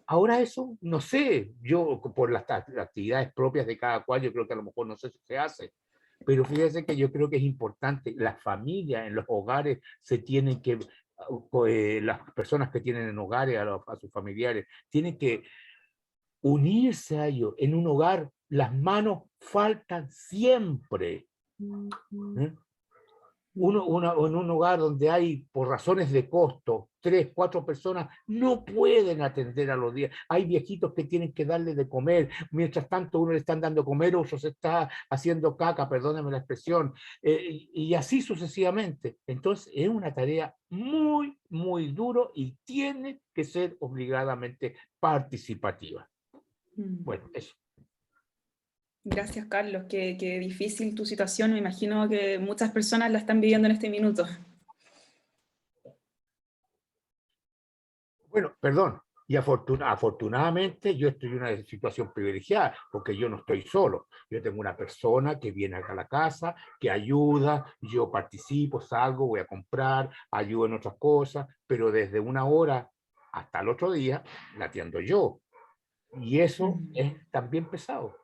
Ahora eso, no sé, yo por las actividades propias de cada cual, yo creo que a lo mejor no sé si se hace. Pero fíjese que yo creo que es importante, las familias en los hogares se tienen que, las personas que tienen en hogares a sus familiares, tienen que unirse a ellos. En un hogar las manos faltan siempre. ¿Eh? En un hogar donde hay, por razones de costo, 3, 4 personas, no pueden atender a los días. Hay viejitos que tienen que darle de comer, mientras tanto uno le están dando comer, otro se está haciendo caca, perdónenme la expresión, y así sucesivamente. Entonces es una tarea muy, muy duro y tiene que ser obligadamente participativa. Bueno, eso. Gracias, Carlos. Qué difícil tu situación. Me imagino que muchas personas la están viviendo en este minuto. Bueno, perdón. Y afortunadamente yo estoy en una situación privilegiada, porque yo no estoy solo. Yo tengo una persona que viene acá a la casa, que ayuda, yo participo, salgo, voy a comprar, ayudo en otras cosas, pero desde una hora hasta el otro día la atiendo yo. Y eso es también pesado.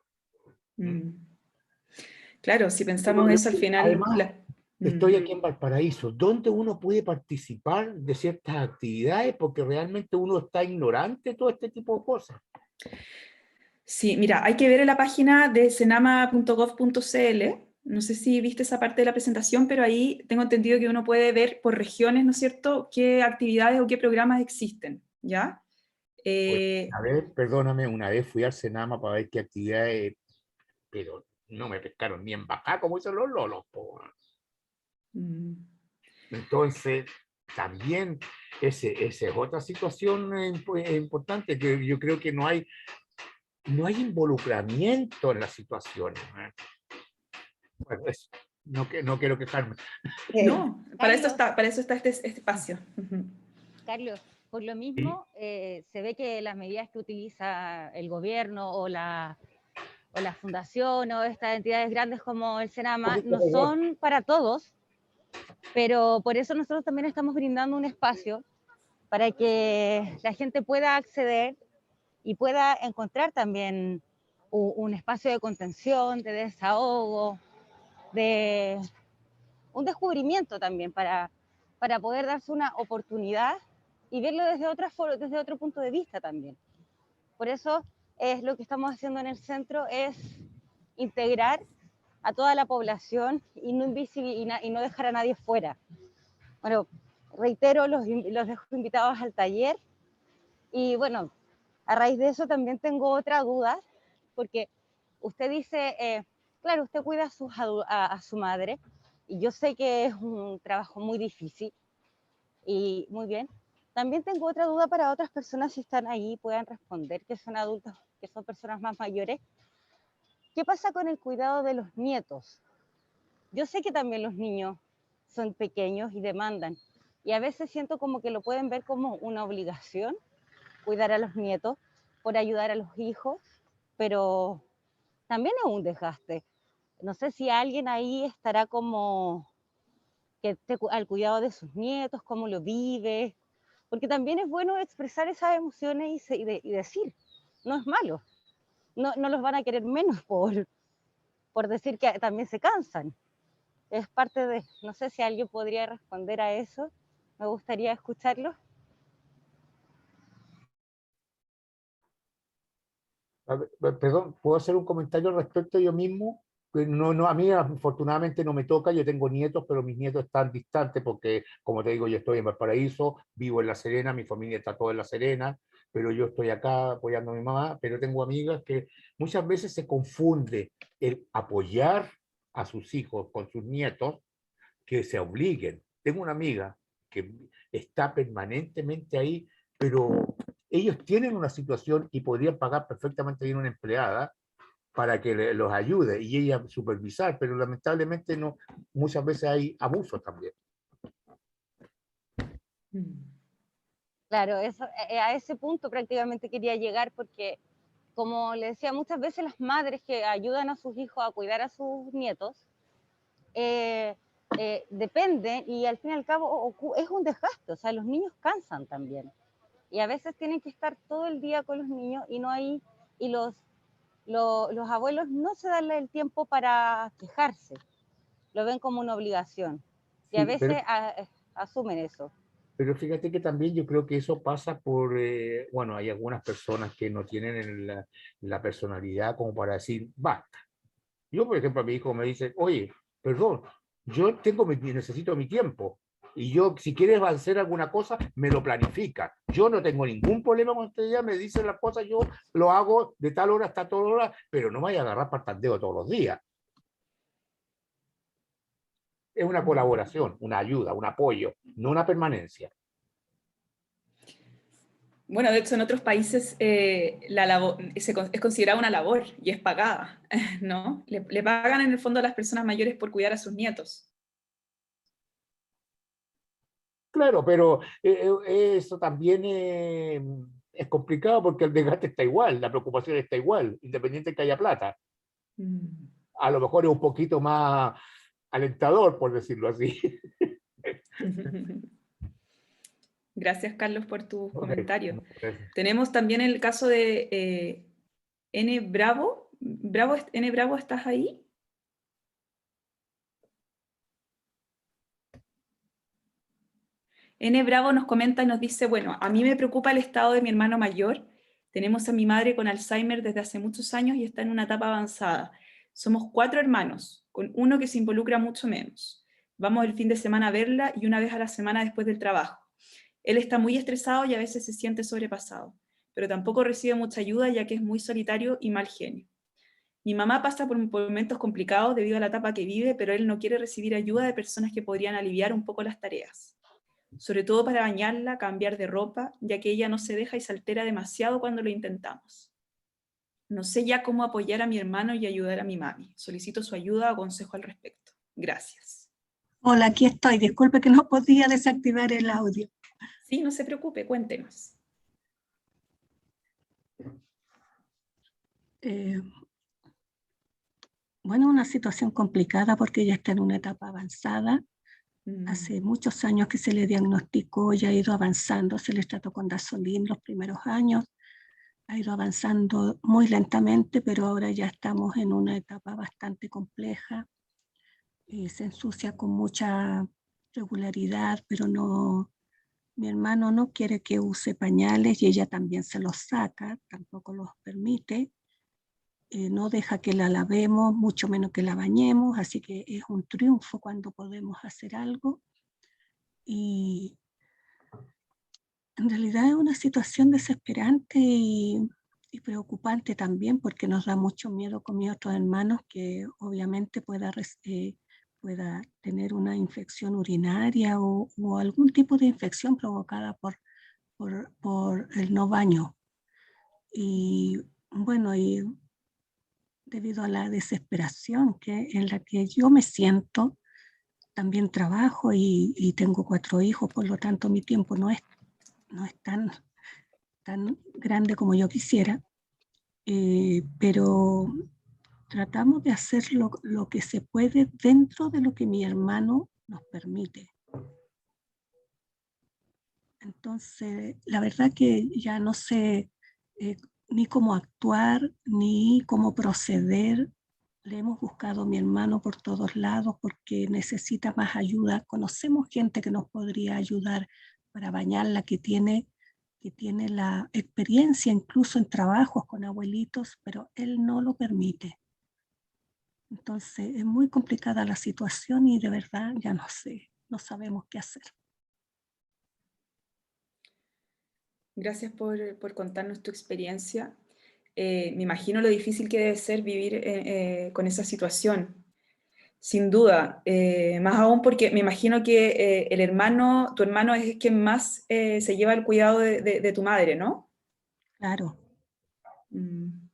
Claro, si pensamos eso al final... Además, estoy aquí en Valparaíso, donde uno puede participar de ciertas actividades porque realmente uno está ignorante de todo este tipo de cosas. Sí, mira, hay que ver en la página de senama.gov.cl. No sé si viste esa parte de la presentación, pero ahí tengo entendido que uno puede ver por regiones, ¿no es cierto?, qué actividades o qué programas existen, ¿ya? Eh, A ver, perdóname, una vez fui al Senama para ver qué actividades, pero no me pescaron ni en bajá, como dicen los lolos, po. mm, Entonces, también esa es otra situación importante, que yo creo que no hay involucramiento en las situaciones. Bueno, eso, no quiero quejarme. no, Carlos, para eso está este espacio. Ujú. Carlos, por lo Sí, mismo, se ve que las medidas que utiliza el gobierno o la fundación o estas entidades grandes como el un Senama poquito no mejor. son para todos, pero por eso nosotros también estamos brindando un espacio para que la gente pueda acceder y pueda encontrar también un espacio de contención, de desahogo, de un descubrimiento también para poder darse una oportunidad y verlo desde otro punto de vista también. Por eso es lo que estamos haciendo en el centro, es integrar a toda la población y no dejar a nadie fuera. Bueno, reitero, los dejo invitados al taller y bueno, a raíz de eso también tengo otra duda, porque usted dice, claro, usted cuida a su madre y yo sé que es un trabajo muy difícil y muy bien. También tengo otra duda para otras personas si están ahí, puedan responder, que son adultos, que son personas más mayores. ¿Qué pasa con el cuidado de los nietos? Yo sé que también los niños son pequeños y demandan, y a veces siento como que lo pueden ver como una obligación, cuidar a los nietos por ayudar a los hijos, pero también es un desgaste. No sé si alguien ahí estará como que esté al cuidado de sus nietos, cómo lo vive, porque también es bueno expresar esas emociones y decir, no es malo, no los van a querer menos por decir que también se cansan. Es parte de, no sé si alguien podría responder a eso, me gustaría escucharlo. A ver, perdón, ¿puedo hacer un comentario al respecto yo mismo? Que no, a mí afortunadamente no me toca, yo tengo nietos, pero mis nietos están distantes porque, como te digo, yo estoy en Valparaíso, vivo en La Serena, mi familia está toda en La Serena, pero yo estoy acá apoyando a mi mamá, pero tengo amigas que muchas veces se confunde el apoyar a sus hijos con sus nietos, que se obliguen. Tengo una amiga que está permanentemente ahí, pero ellos tienen una situación y podrían pagar perfectamente bien una empleada para que los ayude y ella supervisar, pero lamentablemente no, muchas veces hay abusos también. Mm. Claro, eso, a ese punto prácticamente quería llegar porque, como le decía, muchas veces las madres que ayudan a sus hijos a cuidar a sus nietos, dependen y al fin y al cabo es un desgaste, o sea, los niños cansan también. Y a veces tienen que estar todo el día con los niños y no hay, y los abuelos no se dan el tiempo para quejarse, lo ven como una obligación. Y a Sí, veces asumen eso. pero fíjate que también yo creo que eso pasa por, bueno, hay algunas personas que no tienen la personalidad como para decir, basta. Yo, por ejemplo, a mi hijo me dice, oye, perdón, yo necesito mi tiempo. Y yo, si quieres hacer alguna cosa, me lo planifica. Yo no tengo ningún problema con usted, ya me dice las cosas, yo lo hago de tal hora hasta tal hora, pero no me vaya a agarrar partandeo todos los días. Es una colaboración, una ayuda, un apoyo, no una permanencia. Bueno, de hecho, en otros países es considerada una labor y es pagada, ¿no? Le pagan en el fondo a las personas mayores por cuidar a sus nietos. Claro, pero eso también es complicado porque el desgaste está igual, la preocupación está igual, independiente de que haya plata. Mm. A lo mejor es un poquito más alentador, por decirlo así. Gracias, Carlos, por tus Okay. comentarios. Tenemos también el caso de N. Bravo. N. Bravo, ¿estás ahí? N. Bravo nos comenta y nos dice, bueno, a mí me preocupa el estado de mi hermano mayor. Tenemos a mi madre con Alzheimer desde hace muchos años y está en una etapa avanzada. Somos 4 hermanos, con uno que se involucra mucho menos. Vamos el fin de semana a verla y una vez a la semana después del trabajo. Él está muy estresado y a veces se siente sobrepasado. pero tampoco recibe mucha ayuda ya que es muy solitario y mal genio. Mi mamá pasa por momentos complicados debido a la etapa que vive, pero él no quiere recibir ayuda de personas que podrían aliviar un poco las tareas. Sobre todo para bañarla, cambiar de ropa, ya que ella no se deja y se altera demasiado cuando lo intentamos. No sé ya cómo apoyar a mi hermano y ayudar a mi mami. Solicito su ayuda o consejo al respecto. Gracias. Hola, aquí estoy. Disculpe que no podía desactivar el audio. Sí, no se preocupe, cuéntenos. Bueno, una situación complicada porque ella está en una etapa avanzada. Hace muchos años que se le diagnosticó, ya ha ido avanzando, se le trató con Dasolin los primeros años, ha ido avanzando muy lentamente, pero ahora ya estamos en una etapa bastante compleja. Se ensucia con mucha regularidad, pero no, mi hermano no quiere que use pañales y ella también se los saca, tampoco los permite. No deja que la lavemos, mucho menos que la bañemos, así que es un triunfo cuando podemos hacer algo. Y en realidad es una situación desesperante y preocupante también porque nos da mucho miedo con mis otros hermanos que obviamente pueda tener una infección urinaria o algún tipo de infección provocada por el no baño. Y bueno, y debido a la desesperación en la que yo me siento, también trabajo y tengo 4 hijos, por lo tanto mi tiempo no es tan grande como yo quisiera, pero tratamos de hacer lo que se puede dentro de lo que mi hermano nos permite. Entonces, la verdad que ya no sé ni cómo actuar, ni cómo proceder. Le hemos buscado a mi hermano por todos lados porque necesita más ayuda. Conocemos gente que nos podría ayudar para bañarla, que tiene la experiencia incluso en trabajos con abuelitos, pero él no lo permite. Entonces es muy complicada la situación y de verdad ya no sé, no sabemos qué hacer. Gracias por contarnos tu experiencia. Me imagino lo difícil que debe ser vivir con esa situación. Sin duda, más aún porque me imagino que tu hermano es quien más se lleva el cuidado de tu madre, ¿no? Claro, Mm.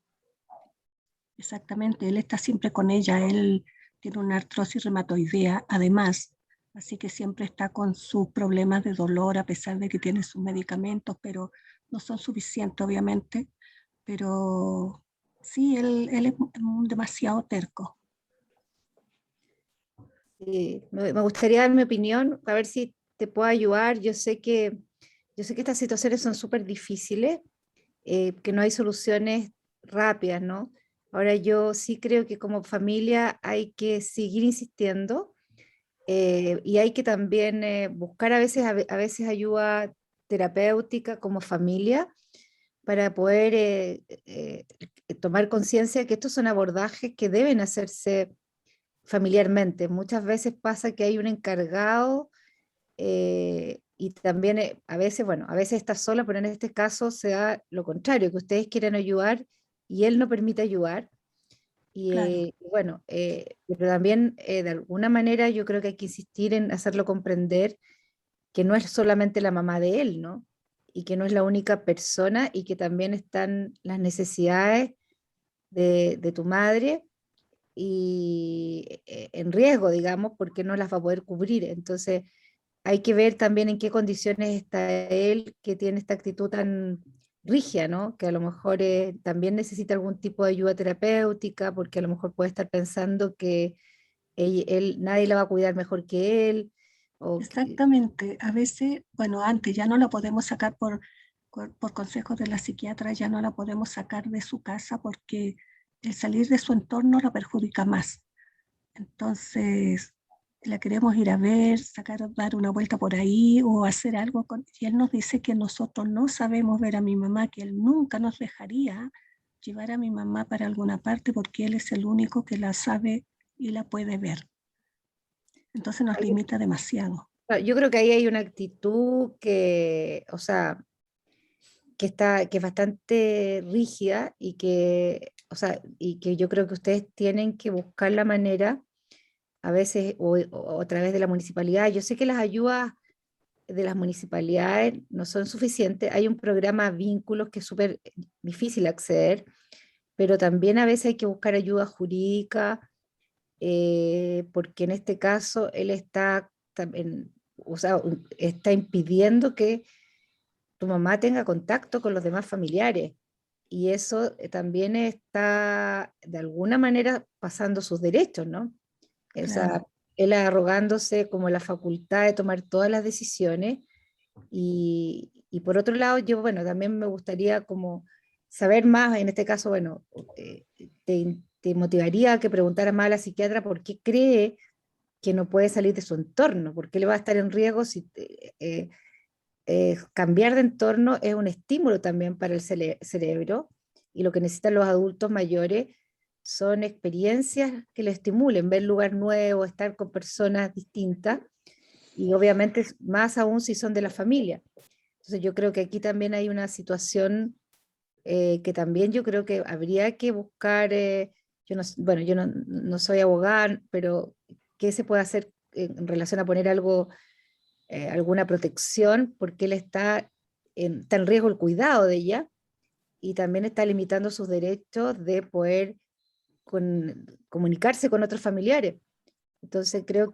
exactamente. Él está siempre con ella. Él tiene una artrosis reumatoidea, además. Así que siempre está con sus problemas de dolor, a pesar de que tiene sus medicamentos, pero no son suficientes, obviamente. Pero sí, él es demasiado terco. Me gustaría dar mi opinión, a ver si te puedo ayudar. Yo sé que estas situaciones son súper difíciles, que no hay soluciones rápidas, ¿no? Ahora yo sí creo que como familia hay que seguir insistiendo, y hay que también buscar a veces ayuda terapéutica como familia para poder tomar conciencia que estos son abordajes que deben hacerse familiarmente. Muchas veces pasa que hay un encargado, y también a veces, bueno, a veces está sola, pero en este caso se da lo contrario, que ustedes quieren ayudar y él no permite ayudar. Y Claro, bueno, pero también de alguna manera yo creo que hay que insistir en hacerlo comprender que no es solamente la mamá de él, ¿no? Y que no es la única persona y que también están las necesidades de tu madre y en riesgo, digamos, porque no las va a poder cubrir. Entonces, hay que ver también en qué condiciones está él, que tiene esta actitud tan rígida, ¿no? Que a lo mejor también necesita algún tipo de ayuda terapéutica, porque a lo mejor puede estar pensando que nadie la va a cuidar mejor que él. exactamente. A veces, bueno, antes ya no la podemos sacar por consejos de la psiquiatra, ya no la podemos sacar de su casa porque el salir de su entorno la perjudica más. Entonces, la queremos ir a ver, dar una vuelta por ahí o hacer algo y él nos dice que nosotros no sabemos ver a mi mamá, que él nunca nos dejaría llevar a mi mamá para alguna parte porque él es el único que la sabe y la puede ver. Entonces nos limita demasiado. Yo creo que ahí hay una actitud que, o sea, que es bastante rígida y que, o sea, y que yo creo que ustedes tienen que buscar la manera, a veces, o a través de la municipalidad. Yo sé que las ayudas de las municipalidades no son suficientes. Hay un programa Vínculos que es súper difícil acceder, pero también a veces hay que buscar ayuda jurídica, porque en este caso él está también, o sea, está impidiendo que tu mamá tenga contacto con los demás familiares. Y eso también está de alguna manera pasando sus derechos, ¿no? O sea, Claro. él arrogándose como la facultad de tomar todas las decisiones. Y por otro lado, yo, bueno, también me gustaría como saber más, en este caso, bueno, te motivaría a que preguntaras más a la psiquiatra por qué cree que no puede salir de su entorno, porque le va a estar en riesgo si cambiar de entorno es un estímulo también para el cerebro, y lo que necesitan los adultos mayores son experiencias que le estimulen, ver lugar nuevo, estar con personas distintas, y obviamente más aún si son de la familia. Entonces yo creo que aquí también hay una situación, que también yo creo que habría que buscar, yo no, bueno, yo no soy abogada, pero ¿qué se puede hacer en relación a poner algo, alguna protección? Porque él está en riesgo el cuidado de ella, y también está limitando sus derechos de poder comunicarse con otros familiares. Entonces yo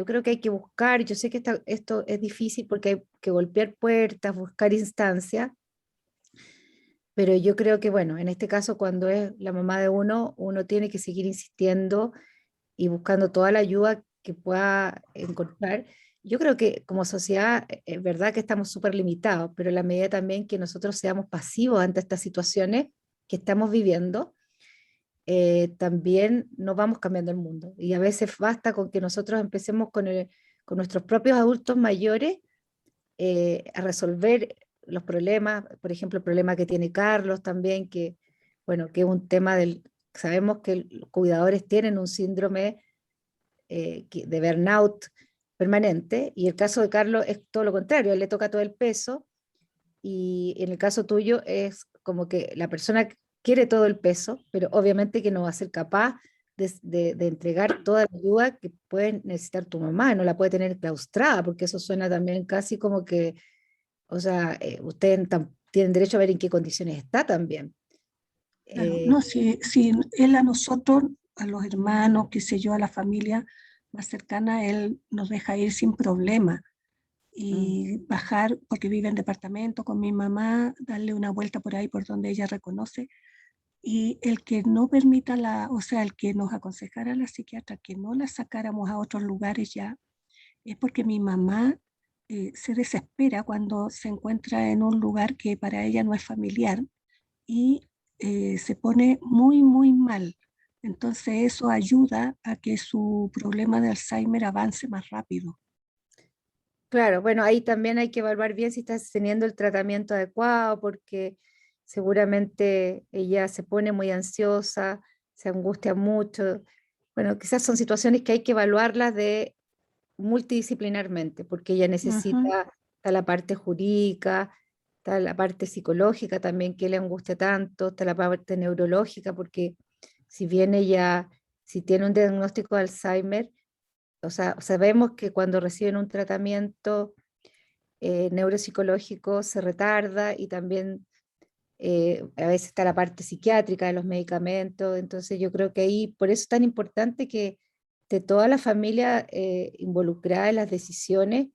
creo que hay que buscar. Yo sé que esto es difícil porque hay que golpear puertas, buscar instancias, pero yo creo que, bueno, en este caso, cuando es la mamá de uno, uno tiene que seguir insistiendo y buscando toda la ayuda que pueda encontrar. Yo creo que como sociedad es verdad que estamos súper limitados, pero en la medida también que nosotros seamos pasivos ante estas situaciones que estamos viviendo, también nos vamos cambiando el mundo. Y a veces basta con que nosotros empecemos con nuestros propios adultos mayores, a resolver los problemas. Por ejemplo, el problema que tiene Carlos también, que, bueno, que es un tema sabemos que los cuidadores tienen un síndrome, de burnout permanente, y el caso de Carlos es todo lo contrario, a él le toca todo el peso, y en el caso tuyo es como que la persona quiere todo el peso, pero obviamente que no va a ser capaz de entregar toda la ayuda que puede necesitar tu mamá, no la puede tener claustrada, porque eso suena también casi como que, o sea, ustedes tienen derecho a ver en qué condiciones está también. Claro, Eh, no, si él a nosotros, a los hermanos, qué sé yo, a la familia más cercana, él nos deja ir sin problema mm, y bajar, porque vive en departamento con mi mamá, darle una vuelta por ahí por donde ella reconoce. Y el que no permita o sea, el que nos aconsejara la psiquiatra que no la sacáramos a otros lugares ya, es porque mi mamá se desespera cuando se encuentra en un lugar que para ella no es familiar y se pone muy, muy mal. Entonces eso ayuda a que su problema de Alzheimer avance más rápido. claro, bueno, ahí también hay que evaluar bien si estás teniendo el tratamiento adecuado, porque seguramente ella se pone muy ansiosa, se angustia mucho. Bueno, quizás son situaciones que hay que evaluarlas multidisciplinarmente, porque ella Ujú. necesita, está la parte jurídica, está la parte psicológica también que le angustia tanto, está la parte neurológica, porque si bien ella, si tiene un diagnóstico de Alzheimer, o sea, sabemos que cuando reciben un tratamiento, neuropsicológico, se retarda, y también, a veces está la parte psiquiátrica de los medicamentos. Entonces yo creo que ahí, por eso es tan importante que de toda la familia, involucrada en las decisiones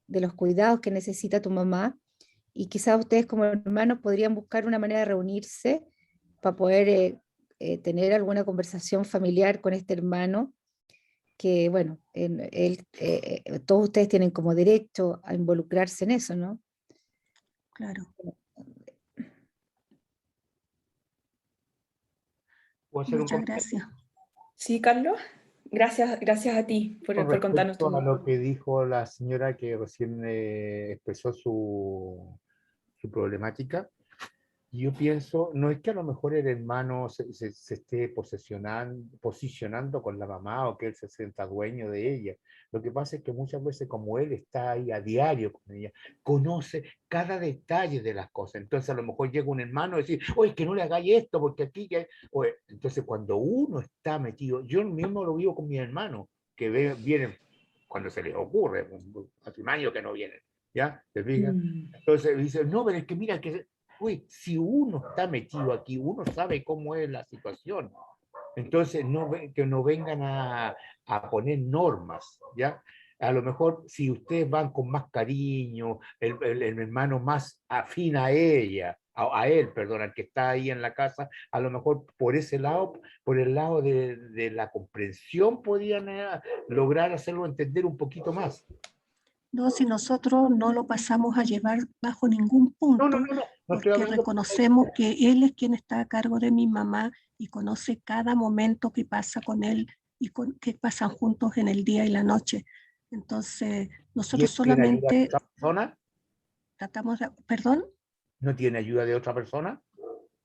de los cuidados que necesita tu mamá, y quizás ustedes como hermanos podrían buscar una manera de reunirse para poder, tener alguna conversación familiar con este hermano, que bueno, todos ustedes tienen como derecho a involucrarse en eso, ¿no? Claro. ¿Puedo hacer un Muchas comentario gracias. Sí, Carlos, gracias a ti con por contarnos respecto a tu... lo que dijo la señora que recién expresó su problemática? Yo pienso, no es que a lo mejor el hermano se esté posicionando con la mamá o que él se sienta dueño de ella. Lo que pasa es que muchas veces como él está ahí a diario con ella, conoce cada detalle de las cosas. Entonces a lo mejor llega un hermano y decir, oye, que no le hagáis esto porque aquí... Oye, entonces cuando uno está metido, yo mismo lo vivo con mis hermanos, que vienen cuando se les ocurre, hace un año que no vienen, ¿ya? ¿Te fijas? Entonces dicen, no, pero es que mira que... Uy, si uno está metido aquí, uno sabe cómo es la situación. Entonces, que no vengan a poner normas, ¿ya? A lo mejor, si ustedes van con más cariño, el hermano más afín a ella, a él, perdón, al que está ahí en la casa, a lo mejor por ese lado, por el lado de la comprensión, podían lograr hacerlo entender un poquito más. No, si nosotros no lo pasamos a llevar bajo ningún punto, No estoy porque hablando... reconocemos que él es quien está a cargo de mi mamá y conoce cada momento que pasa con él y que pasan juntos en el día y la noche. Entonces, ¿Y nosotros él tiene ayuda de solamente otra persona? tratamos de... ¿Perdón? ¿No tiene ayuda de otra persona?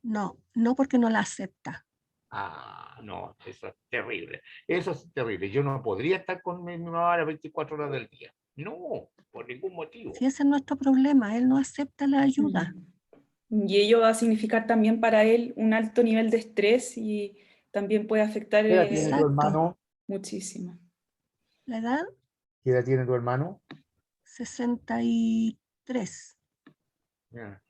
No, no porque no la acepta. Ah, no, eso es terrible. Eso es terrible. Yo no podría estar con mi mamá las 24 horas del día. No, por ningún motivo. Si ese es nuestro problema, él no acepta la ayuda. Y ello va a significar también para él un alto nivel de estrés y también puede afectar ¿Qué edad tiene tu Exacto. hermano? muchísimo. La edad, ¿Qué edad tiene tu hermano? 63. Ya.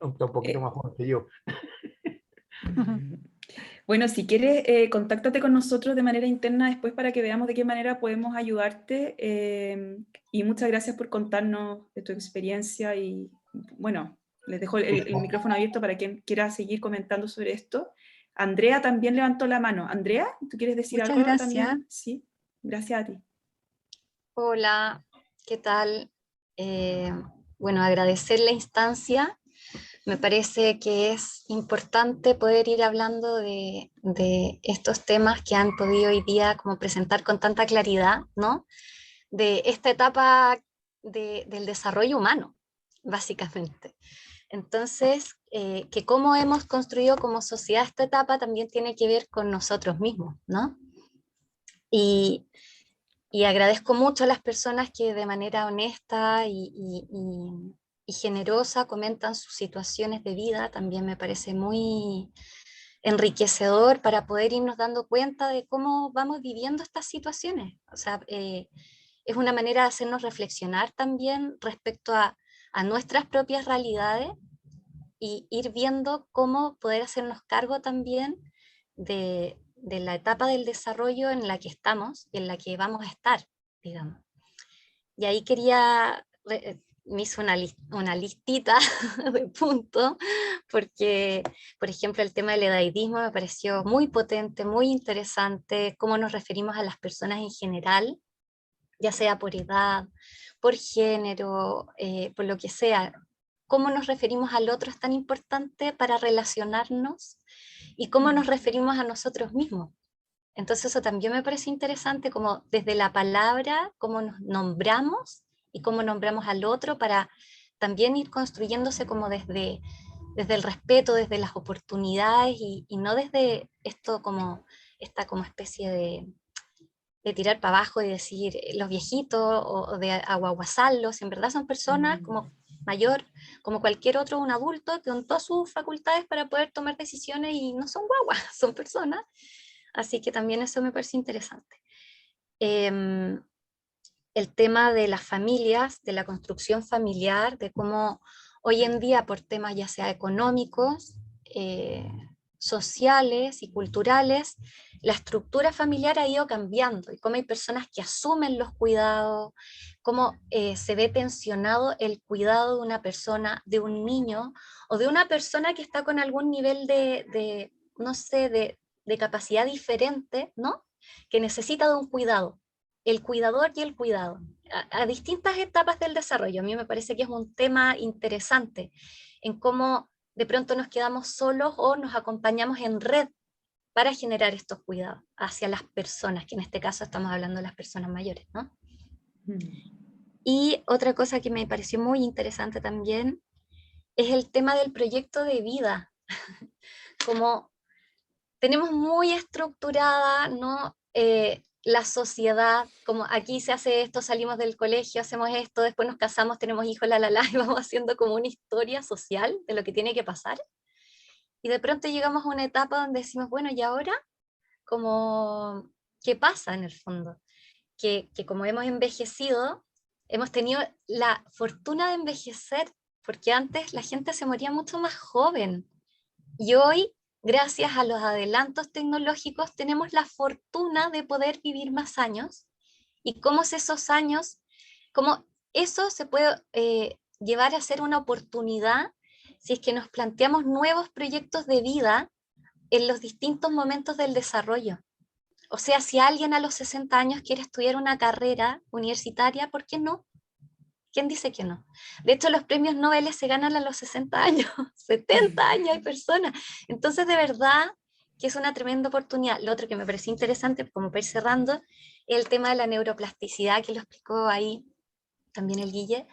Está un poquito más joven que yo. Bueno, si quieres, contáctate con nosotros de manera interna después para que veamos de qué manera podemos ayudarte. Y muchas gracias por contarnos de tu experiencia. Y bueno, les dejo el micrófono abierto para quien quiera seguir comentando sobre esto. Andrea también levantó la mano. Andrea, ¿tú quieres decir Muchas algo gracias. también? Sí, gracias a ti. Hola, ¿qué tal? Bueno, agradecer la instancia. Me parece que es importante poder ir hablando de estos temas que han podido hoy día como presentar con tanta claridad, ¿no? De esta etapa del desarrollo humano, básicamente. Entonces, que cómo hemos construido como sociedad esta etapa también tiene que ver con nosotros mismos, ¿no? Y agradezco mucho a las personas que de manera honesta y generosa comentan sus situaciones de vida. También me parece muy enriquecedor para poder irnos dando cuenta de cómo vamos viviendo estas situaciones. O sea, es una manera de hacernos reflexionar también respecto a nuestras propias realidades y ir viendo cómo poder hacernos cargo también de la etapa del desarrollo en la que estamos y en la que vamos a estar, digamos. Y ahí me hice una listita de puntos, porque, por ejemplo, el tema del edadismo me pareció muy potente, muy interesante, cómo nos referimos a las personas en general, ya sea por edad, por género, por lo que sea. Cómo nos referimos al otro es tan importante para relacionarnos y cómo nos referimos a nosotros mismos. Entonces eso también me parece interesante, como desde la palabra, cómo nos nombramos y cómo nombramos al otro para también ir construyéndose como desde el respeto, desde las oportunidades y no desde esto como esta como especie de tirar para abajo y decir los viejitos o de aguaguasarlos. En verdad son personas como mayor, como cualquier otro, un adulto con todas sus facultades para poder tomar decisiones y no son guaguas, son personas. Así que también eso me parece interesante. El tema de las familias, de la construcción familiar, de cómo hoy en día por temas ya sea económicos, sociales y culturales, la estructura familiar ha ido cambiando y cómo hay personas que asumen los cuidados, cómo se ve tensionado el cuidado de una persona, de un niño o de una persona que está con algún nivel no sé, de capacidad diferente, ¿no? Que necesita de un cuidado, el cuidador y el cuidado, a distintas etapas del desarrollo. A mí me parece que es un tema interesante en cómo de pronto nos quedamos solos o nos acompañamos en red para generar estos cuidados hacia las personas, que en este caso estamos hablando de las personas mayores, ¿no? Y otra cosa que me pareció muy interesante también es el tema del proyecto de vida. Como tenemos muy estructurada, ¿no? La sociedad, como aquí se hace esto, salimos del colegio, hacemos esto, después nos casamos, tenemos hijos, y vamos haciendo como una historia social de lo que tiene que pasar. Y de pronto llegamos a una etapa donde decimos, bueno, ¿y ahora? Como, ¿qué pasa en el fondo? Que como hemos envejecido, hemos tenido la fortuna de envejecer, porque antes la gente se moría mucho más joven. Y hoy, gracias a los adelantos tecnológicos, tenemos la fortuna de poder vivir más años. Y cómo esos años, cómo eso se puede llevar a ser una oportunidad si es que nos planteamos nuevos proyectos de vida en los distintos momentos del desarrollo. O sea, si alguien a los 60 años quiere estudiar una carrera universitaria, ¿por qué no? ¿Quién dice que no? De hecho, los premios Nobel se ganan a los 60 años, 70 años hay personas. Entonces, de verdad que es una tremenda oportunidad. Lo otro que me pareció interesante, como para ir cerrando, es el tema de la neuroplasticidad, que lo explicó ahí también el Guille,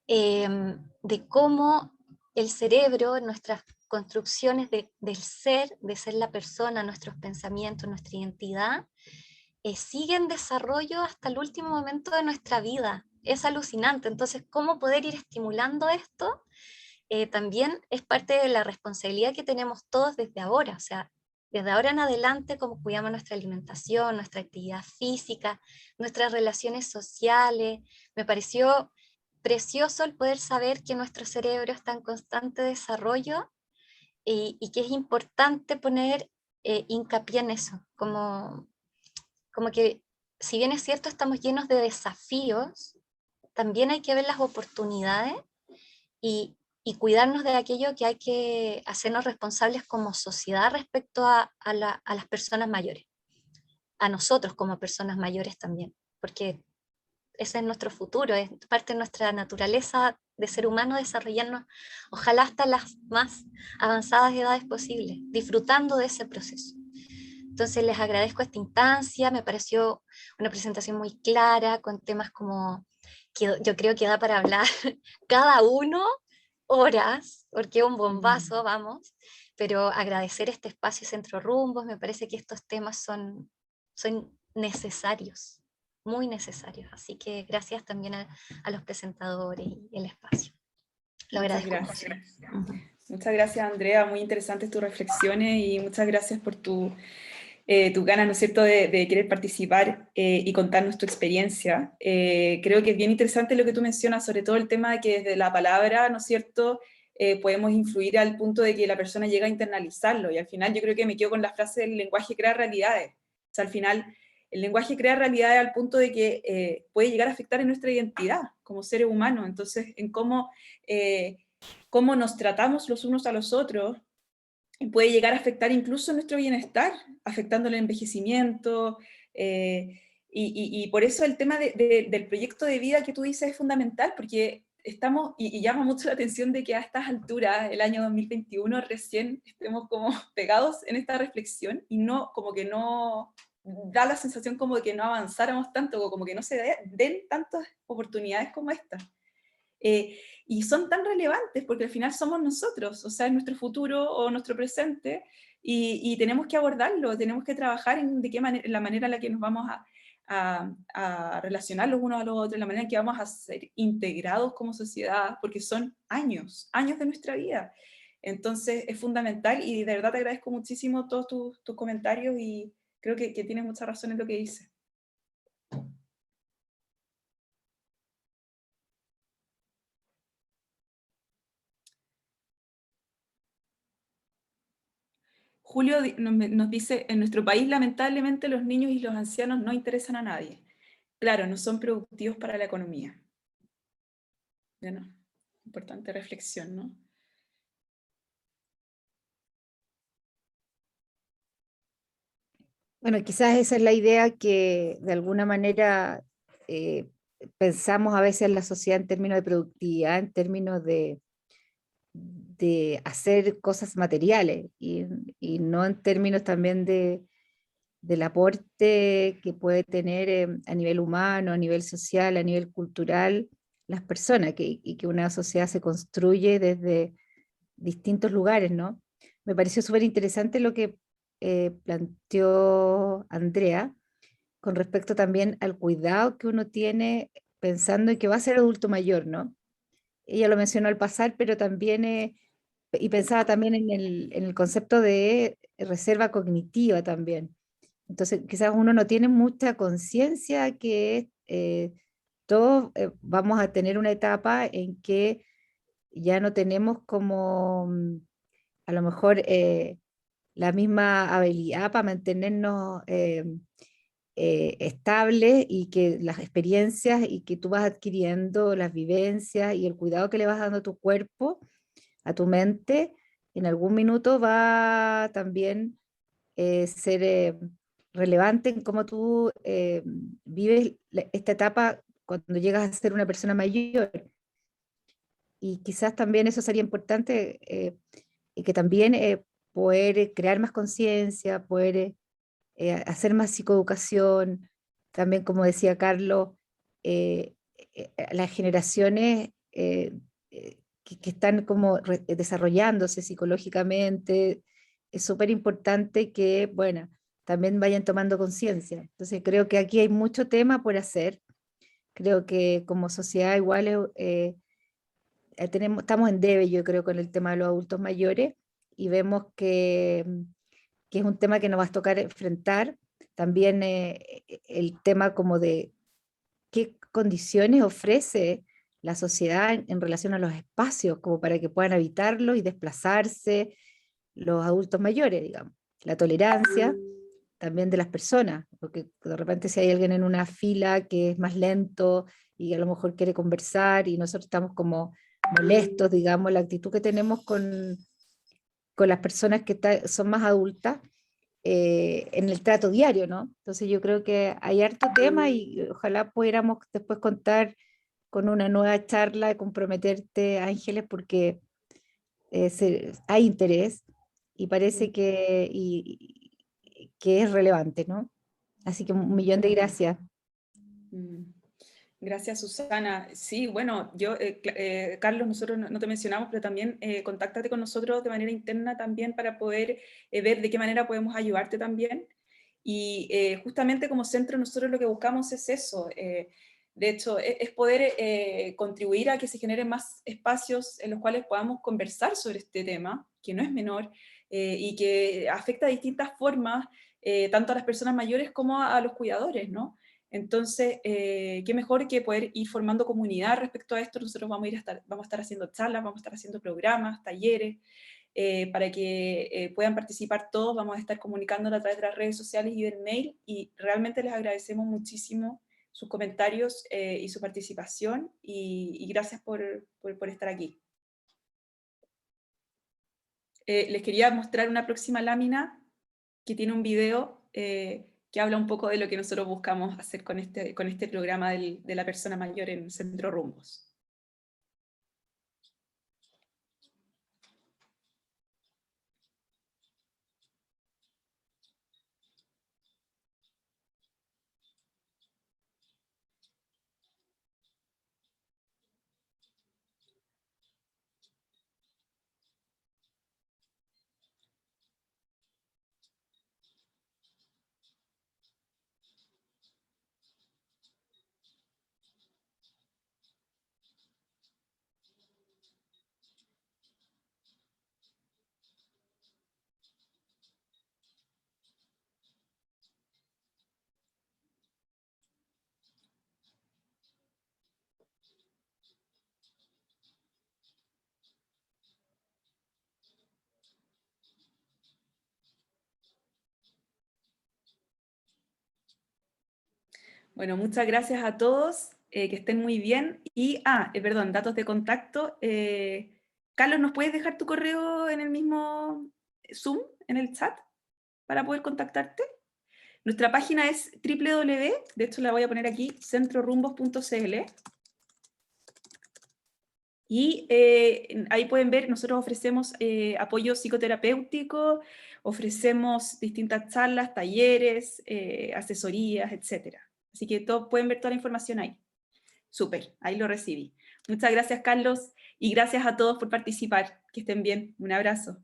de cómo el cerebro, nuestras construcciones del ser, de ser la persona, nuestros pensamientos, nuestra identidad, sigue en desarrollo hasta el último momento de nuestra vida. Es alucinante. Entonces, ¿cómo poder ir estimulando esto? También es parte de la responsabilidad que tenemos todos desde ahora. O sea, desde ahora en adelante, cómo cuidamos nuestra alimentación, nuestra actividad física, nuestras relaciones sociales. Me pareció precioso el poder saber que nuestro cerebro está en constante desarrollo y que es importante poner hincapié en eso, como que si bien es cierto estamos llenos de desafíos, también hay que ver las oportunidades y cuidarnos de aquello que hay que hacernos responsables como sociedad respecto a las personas mayores, a nosotros como personas mayores también, porque ese es nuestro futuro, es parte de nuestra naturaleza de ser humano desarrollarnos, ojalá hasta las más avanzadas edades posibles, disfrutando de ese proceso. Entonces les agradezco esta instancia, me pareció una presentación muy clara, con temas como que yo creo que da para hablar cada uno horas, porque es un bombazo, vamos, pero agradecer este espacio Centro Rumbos, me parece que estos temas son necesarios, muy necesarios, así que gracias también a los presentadores y el espacio. Lo agradezco. Muchas gracias. Muchas gracias, Andrea, muy interesantes tus reflexiones y muchas gracias por tu ganas, ¿no es cierto?, de querer participar y contarnos tu experiencia. Creo que es bien interesante lo que tú mencionas, sobre todo el tema de que desde la palabra, ¿no es cierto?, podemos influir al punto de que la persona llega a internalizarlo, y al final yo creo que me quedo con la frase del lenguaje crea realidades. O sea, al final el lenguaje crea realidades al punto de que puede llegar a afectar en nuestra identidad como seres humanos, entonces en cómo nos tratamos los unos a los otros, puede llegar a afectar incluso nuestro bienestar, afectando el envejecimiento, y por eso el tema del proyecto de vida que tú dices es fundamental, porque estamos, y llama mucho la atención de que a estas alturas, el año 2021, recién estemos como pegados en esta reflexión, y no, como que no, da la sensación como de que no avanzáramos tanto, o como que no se den tantas oportunidades como estas. Y son tan relevantes porque al final somos nosotros, o sea, es nuestro futuro o nuestro presente, y tenemos que abordarlo, tenemos que trabajar en la manera en la que nos vamos a relacionar los unos a los otros, la manera en que vamos a ser integrados como sociedad, porque son años de nuestra vida. Entonces es fundamental, y de verdad te agradezco muchísimo todos tus comentarios, y creo que tienes mucha razón en lo que dices. Julio nos dice, en nuestro país lamentablemente los niños y los ancianos no interesan a nadie. Claro, no son productivos para la economía. Bueno, importante reflexión, ¿no? Bueno, quizás esa es la idea que de alguna manera pensamos a veces en la sociedad en términos de productividad, en términos de hacer cosas materiales y no en términos también del aporte que puede tener a nivel humano, a nivel social, a nivel cultural, las personas, y que una sociedad se construye desde distintos lugares, ¿no? Me pareció súper interesante lo que planteó Andrea con respecto también al cuidado que uno tiene pensando en que va a ser adulto mayor, ¿no? Ella lo mencionó al pasar, pero también, y pensaba también en el concepto de reserva cognitiva también. Entonces, quizás uno no tiene mucha conciencia que todos vamos a tener una etapa en que ya no tenemos como a lo mejor la misma habilidad para mantenernos estables, y que las experiencias y que tú vas adquiriendo, las vivencias y el cuidado que le vas dando a tu cuerpo, a tu mente, en algún minuto va también ser relevante en cómo tú vives esta etapa cuando llegas a ser una persona mayor. Y quizás también eso sería importante, y que también poder crear más conciencia, poder hacer más psicoeducación, también como decía Carlos, las generaciones que están como desarrollándose psicológicamente, es súper importante que, bueno, también vayan tomando conciencia. Entonces creo que aquí hay mucho tema por hacer. Creo que como sociedad igual estamos en debe, yo creo, con el tema de los adultos mayores, y vemos que es un tema que nos va a tocar enfrentar. También el tema como de qué condiciones ofrece la sociedad en relación a los espacios, como para que puedan habitarlos y desplazarse los adultos mayores, digamos. La tolerancia también de las personas, porque de repente si hay alguien en una fila que es más lento y a lo mejor quiere conversar y nosotros estamos como molestos, digamos, la actitud que tenemos con las personas que son más adultas en el trato diario, ¿no? Entonces yo creo que hay harto tema y ojalá pudiéramos después contar con una nueva charla, comprometerte, Ángeles, porque hay interés y parece que es relevante, ¿no? Así que 1.000.000 de gracias. Gracias, Susana. Sí, bueno, Carlos, nosotros no te mencionamos, pero también contáctate con nosotros de manera interna también para poder ver de qué manera podemos ayudarte también. Y justamente como centro nosotros lo que buscamos es eso. De hecho, es poder contribuir a que se generen más espacios en los cuales podamos conversar sobre este tema, que no es menor, y que afecta de distintas formas, tanto a las personas mayores como a los cuidadores, ¿no? Entonces, qué mejor que poder ir formando comunidad respecto a esto. Nosotros vamos a estar haciendo charlas, vamos a estar haciendo programas, talleres, para que puedan participar todos. Vamos a estar comunicándolo a través de las redes sociales y del mail, y realmente les agradecemos muchísimo sus comentarios y su participación, y gracias por estar aquí. Les quería mostrar una próxima lámina que tiene un video que habla un poco de lo que nosotros buscamos hacer con este programa de la persona mayor en Centro Rumbos. Bueno, muchas gracias a todos, que estén muy bien. Y, perdón, datos de contacto. Carlos, ¿nos puedes dejar tu correo en el mismo Zoom, en el chat, para poder contactarte? Nuestra página es www, de hecho la voy a poner aquí, centrorumbos.cl. Y ahí pueden ver, nosotros ofrecemos apoyo psicoterapéutico, ofrecemos distintas charlas, talleres, asesorías, etc. Así que pueden ver toda la información ahí. Súper, ahí lo recibí. Muchas gracias, Carlos, y gracias a todos por participar. Que estén bien. Un abrazo.